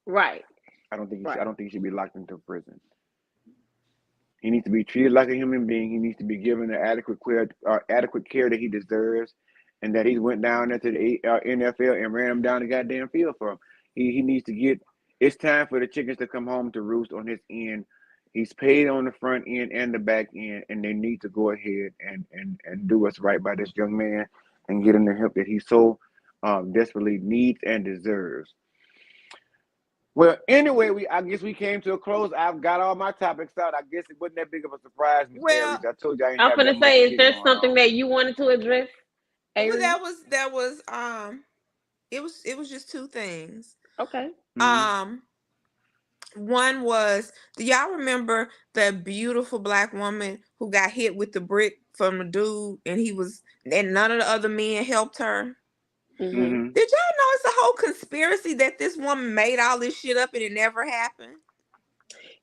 right, I don't think he should. I right. don't think he should be locked into prison. He needs to be treated like a human being. He needs to be given the adequate care that he deserves, and that he went down into the NFL and ran him down the goddamn field for him. He needs to get. It's time for the chickens to come home to roost on his end. He's paid on the front end and the back end, and they need to go ahead and do what's right by this young man and get him the help that he so desperately needs and deserves. Well, anyway, I guess we came to a close. I've got all my topics out. I guess it wasn't that big of a surprise, Miss Well, Aries. I told you I didn't I'm have that gonna much say, is shit there going something on. that you wanted to address, well, Aries? it was just two things. Okay. Hmm. Um, One was, do y'all remember the beautiful black woman who got hit with the brick from the dude, and none of the other men helped her? Mhm. Hmm. Did y'all know it's a whole conspiracy that this woman made all this shit up and it never happened?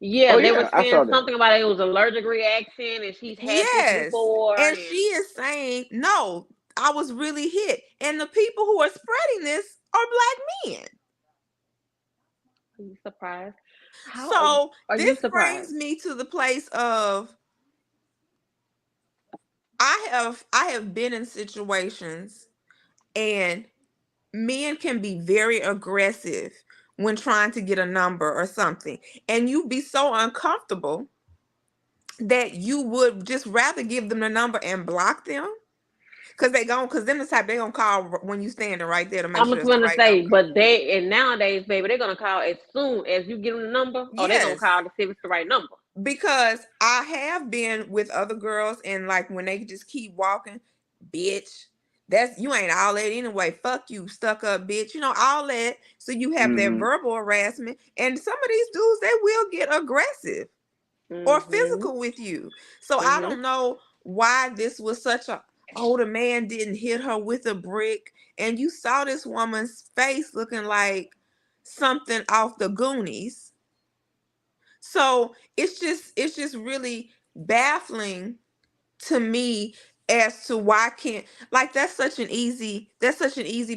Yeah, Oh they were yeah, I saying saw that. something about it was allergic reaction, and she's had this Yes. before, And she and is saying, no, I was really hit. And the people who are spreading this are black men. are you surprised? How So are you this brings surprised? me to the place of I have been in situations, and men can be very aggressive when trying to get a number or something, and you be so uncomfortable that you would just rather give them the number and block them, because them the type they gonna call when you standing right there to I make sure was it's the gonna right say, number. but they and nowadays, baby, they're gonna call as soon as you give them the number, or they're gonna Yes, call to see if it's the right number. because I have been with other girls, and like when they just keep walking, bitch, that's you ain't all that anyway. Fuck you, stuck up bitch. All that. So you have that Hmm. verbal harassment, and some of these dudes they will get aggressive or Mhm. physical with you. So I Mhm. don't know why this was such a older man didn't hit her with a brick, and you saw this woman's face looking like something off the Goonies. So it's just really baffling to me as to why can't, like, that's such an easy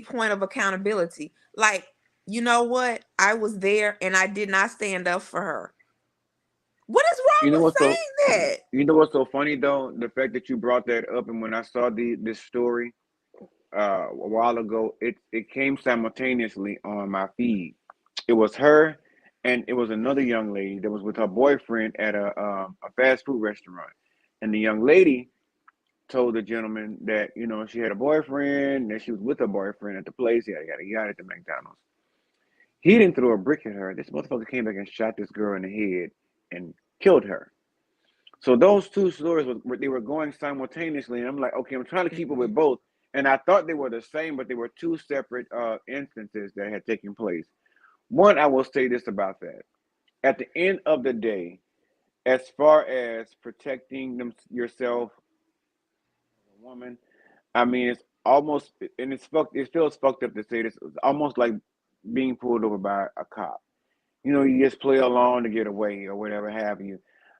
point of accountability. Like, you know what? I was there and I did not stand up for her. What is wrong You know what's so with saying that? you know what's so funny though? The fact that you brought that up, and when I saw this story a while ago, it came simultaneously on my feed. It was her, and it was another young lady that was with her boyfriend at a fast food restaurant, and the young lady told the gentleman that she had a boyfriend, that she was with her boyfriend at the place, yada yada yada, at the McDonald's. He didn't throw a brick at her. This motherfucker came back and shot this girl in the head and killed her. So those two stories they were going simultaneously, and I'm like, okay, I'm trying to keep up Mhm. with both, and I thought they were the same, but they were two separate instances that had taken place. One, I will say this about that: at the end of the day, as far as protecting yourself as a woman, I mean, it's almost, and it's fucked. It feels fucked up to say this. It's almost like being pulled over by a cop. You just play along to get away or whatever have you.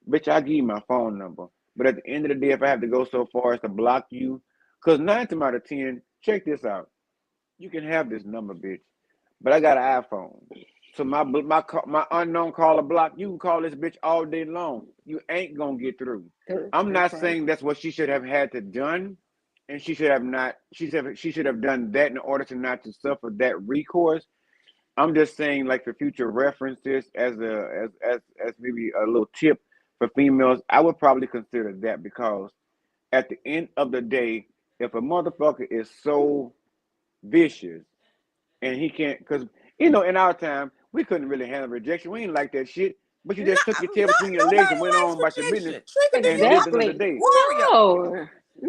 Bitch, I give you my phone number. But at the end of the day, if I have to go so far as to block you, because 9 times out of 10, check this out. You can have this number, bitch, but I got an iPhone. So my unknown caller block, you can call this bitch all day long. You ain't gonna get through. I'm That's not right. saying that's what she should have had to done, and she should have not. She should have done that in order to not to suffer that recourse. I'm just saying, like, for future references, as maybe a little tip for females, I would probably consider that, because at the end of the day, if a motherfucker is so vicious and he can't, because in our time we couldn't really handle rejection. We ain't like that shit. But you No, just took your tail between your legs and nobody went on likes about your business rejection. Trigger and discipline lived another Exactly. day. warrior. No,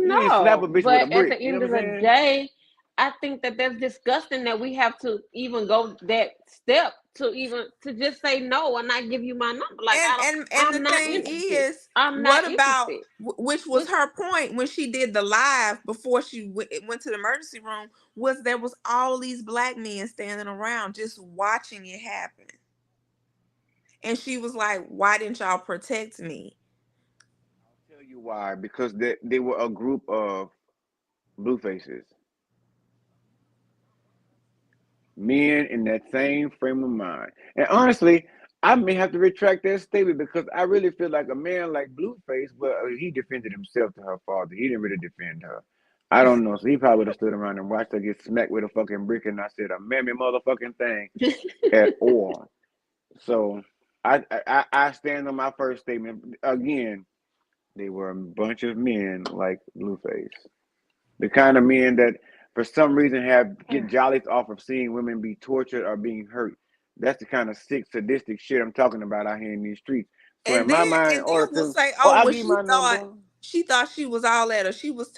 You ain't slap a no. bitch with a But at brick. the You know end what of I'm the saying? day, I think that that's disgusting that we have to even go that step to even to just say no and not give you my number. Like And I don't, and the I'm not thing interested. is, I'm what not about interested. which was Which her point when she did the live before she went to the emergency room, was there was all these black men standing around just watching it happen, and she was like, "Why didn't y'all protect me?" I'll tell you why. Because they were a group of blue faces, men in that same frame of mind. And honestly, I may have to retract that statement, because I really feel like a man like Blueface, well, he defended himself to her father. He didn't really defend her. I don't know. So he probably would have stood around and watched her get smacked with a fucking brick and not said a mammy motherfucking thing at all. So I stand on my first statement. Again, they were a bunch of men like Blueface. The kind of men that for some reason have get jollies off of seeing women be tortured or being hurt. That's the kind of sick, sadistic shit I'm talking about out here in these streets. So in And my then mind, in and then order we'll to, say, oh, oh, I'll well, give you my number. she thought she was all that, or she was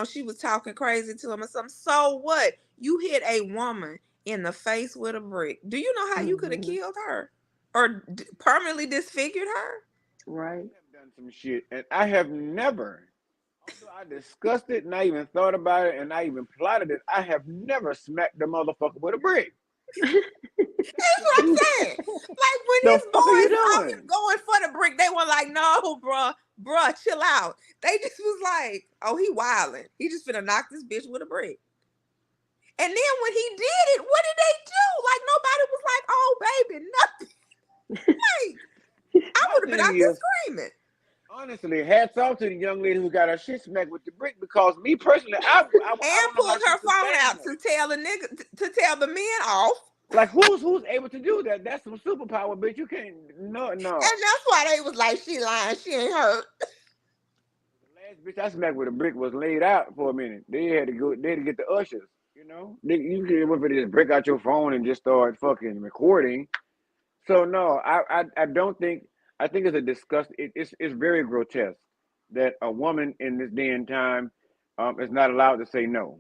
she was talking crazy to him or something. So what? You hit a woman in the face with a brick. Do you know how you could have Hmm. killed her or permanently disfigured her? Right. I have done some shit, and I have never, although I discussed it and I even thought about it and I even plotted it, I have never smacked the motherfucker with a brick. That's That's what I'm stupid. saying. Like when The his fuck are you boys saw him doing? going for the brick, they were like, "No, bruh, chill out." They just was like, "Oh, he wilding. He just finna knock this bitch with a brick." And then when he did it, what did they do? Like nobody was like, "Oh, baby, nothing." Like I My would have been thing out there is, screaming honestly, hats off to the young lady who got her shit smacked with the brick because me personally, I and don't know how pulled she her phone sustained out that. to tell the nigga to tell the men off. Like who's able to do that? That's some superpower, bitch. You can't. No, And no. that's why they was like, "She lying. She ain't hurt." The last bitch I smacked with a brick was laid out for a minute. They had to go. They had to get the ushers. You know, you could if they just break out your phone and just start fucking recording. So no, I don't think. I think it's a disgust. It's very grotesque that a woman in this day and time is not allowed to say no.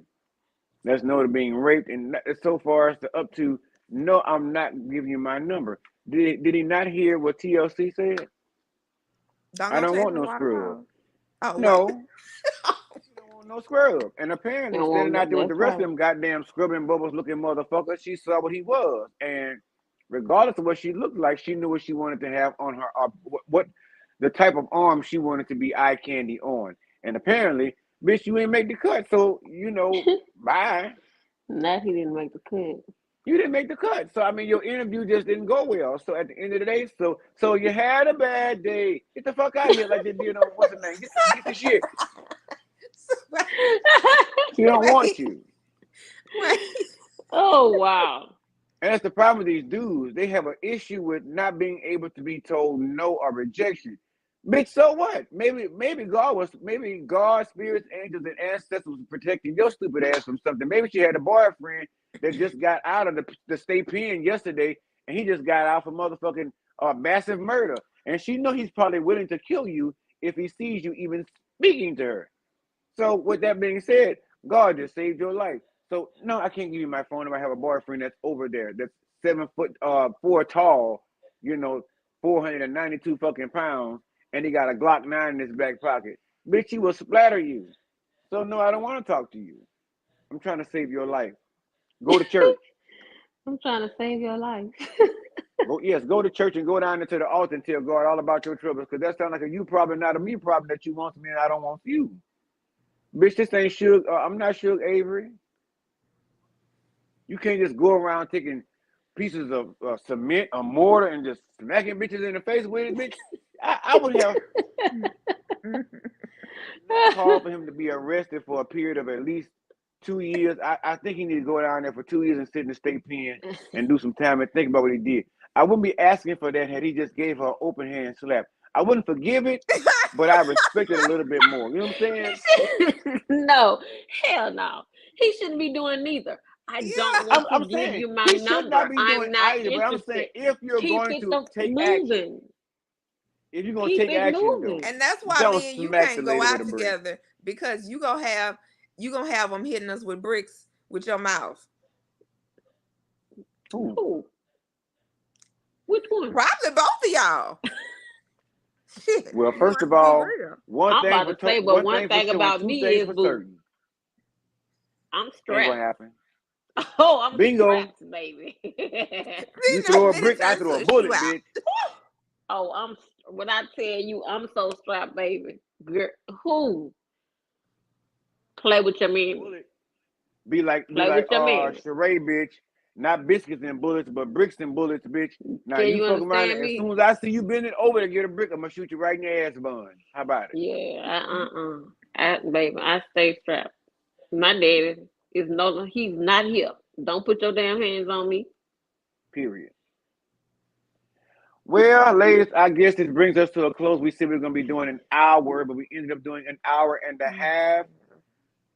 That's no to being raped, and so far as to up to no, I'm not giving you my number. Did he not hear what TLC said? Don't I go don't chasing want the no scrub. waterfall. Oh wait. No, she don't want no scrub. And apparently, And standing out there with the that's rest of right. them goddamn scrubbing bubbles looking motherfuckers, she saw what he was, and regardless of what she looked like, she knew what she wanted to have on her, what the type of arm she wanted to be eye candy on. And apparently, bitch, you ain't make the cut, so bye. That he didn't make the cut. You didn't make the cut. So I mean your interview just didn't go well. So at the end of the day, so you had a bad day. Get the fuck out of here like they did on what's the name? Get the shit. She don't want wait, you. wait. Oh wow. And that's the problem with these dudes. They have an issue with not being able to be told no or rejection. Bitch, so what? Maybe God, spirits, angels, and ancestors was protecting your stupid ass from something. Maybe she had a boyfriend that just got out of the state pen yesterday, and he just got out for motherfucking massive murder. And she know he's probably willing to kill you if he sees you even speaking to her. So with that being said, God just saved your life. So no, I can't give you my phone number. I have a boyfriend that's over there, that's 7 foot 4 tall, you know, 492 fucking pounds, and he got a Glock 9 in his back pocket. Bitch, he will splatter you. So no, I don't want to talk to you. I'm trying to save your life. Go to church. I'm trying to save your life. Go to church and go down into the altar and tell God all about your troubles, because that sounds like a you problem, not a me problem that you want me and I don't want you. Bitch, this ain't Suge. I'm not Suge Avery. You can't just go around taking pieces of cement or mortar and just smacking bitches in the face with it, bitch. I would have not called for him to be arrested for a period of at least 2 years. I think he need to go down there for 2 years and sit in the state pen and do some time and think about what he did. I wouldn't be asking for that had he just gave her an open hand slap. I wouldn't forgive it, but I respect it a little bit more. You know what I'm saying? No, hell no. He shouldn't be doing neither. I don't Yeah. want to I'm give saying you my he should not number. be doing I'm not either, but I'm saying interested. if you're Keep going it to take action, moving. if you're gonna Keep take it action though, moving. And that's why don't me and you smack the can't go lady with out a brick. together because you gonna have them hitting us with bricks with your mouth. Ooh. Who? Which one? Probably both of y'all. Shit, Well, you first want of to be all, real. I'm about to say, but one one thing for thing sure, and about two me things is, for boo, certain. I'm Ain't gonna strapped. happen. Oh, I'm Bingo. strapped, baby. You Then that throw a minute brick, I turn throw a to a bullet, shootout. bitch. Oh, when I tell you, I'm so strapped, baby. Girl, who play with your man? Bullet. Be Play like with your man. charade, bitch. Not biscuits and bullets, but bricks and bullets, bitch. Now Can you you fuck around. understand As me? soon as I see you bending over to get a brick, I'm gonna shoot you right in your ass bun. How about it? Yeah, baby, I stay strapped. My daddy he's not here. Don't put your damn hands on me. Period. Well, ladies, I guess this brings us to a close. We said we were gonna be doing an hour, but we ended up doing an hour and a half.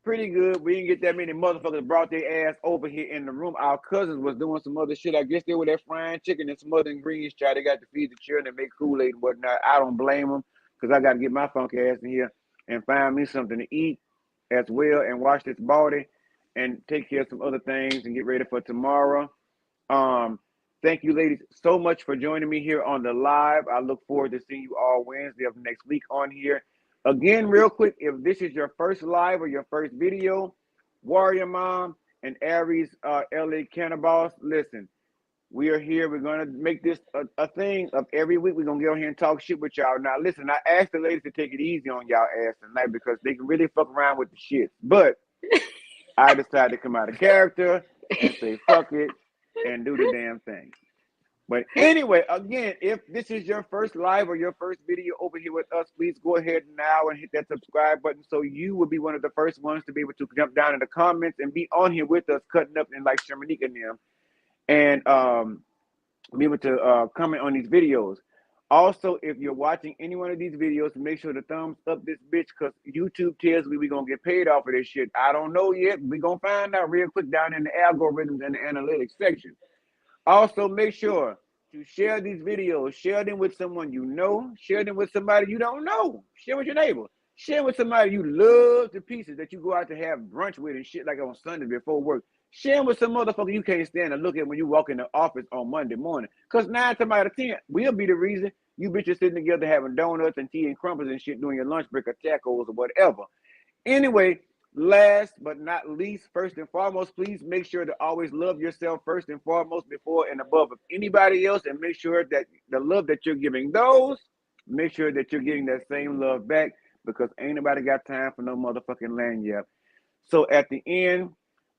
pretty good. We didn't get that many motherfuckers brought their ass over here in the room. Our cousins was doing some other shit. I guess they were there frying chicken and some other ingredients. They got to feed the children and make Kool-Aid and whatnot. I don't blame them because I got to get my funky ass in here and find me something to eat as well and wash this body and take care of some other things and get ready for tomorrow. Um, Thank you, ladies, so much for joining me here on the live. I look forward to seeing you all Wednesday of next week on here. Again, real quick, if this is your first live or your first video, Warrior Mom and Aries LA Cannabis, listen, we are here. We're going to make this a thing of every week. We're going to get on here and talk shit with y'all. Now, listen, I asked the ladies to take it easy on y'all ass tonight because they can really fuck around with the shit. But I decided to come out of character and say fuck it and do the damn thing. But anyway, again, if this is your first live or your first video over here with us, please go ahead now and hit that subscribe button so you will be one of the first ones to be able to jump down in the comments and be on here with us, cutting up and like Shermanika and them, and be able to comment on these videos. Also, if you're watching any one of these videos, make sure to thumbs up this bitch because YouTube tells me we're going to get paid off of this shit. I don't know yet. We're going to find out real quick down in the algorithms and the analytics section. Also, make sure to share these videos. Share them with someone you know. Share them with somebody you don't know. Share with your neighbor. Share with somebody you love to pieces that you go out to have brunch with and shit like on Sunday before work. Share with some motherfucker you can't stand to look at when you walk in the office on Monday morning. Because 9 times out of 10, we'll be the reason you bitches sitting together having donuts and tea and crumpets and shit during your lunch break or tacos or whatever. Anyway, last but not least, first and foremost, please make sure to always love yourself first and foremost before and above of anybody else, and make sure that the love that you're giving those, make sure that you're getting that same love back because ain't nobody got time for no motherfucking lanyard. So at the end,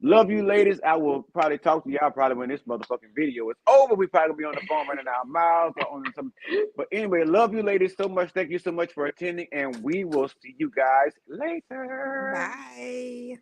love you ladies. I will probably talk to y'all probably when this motherfucking video is over. We probably be on the phone running our mouths or on some. But anyway, love you ladies so much. Thank you so much for attending, and we will see you guys later. Bye.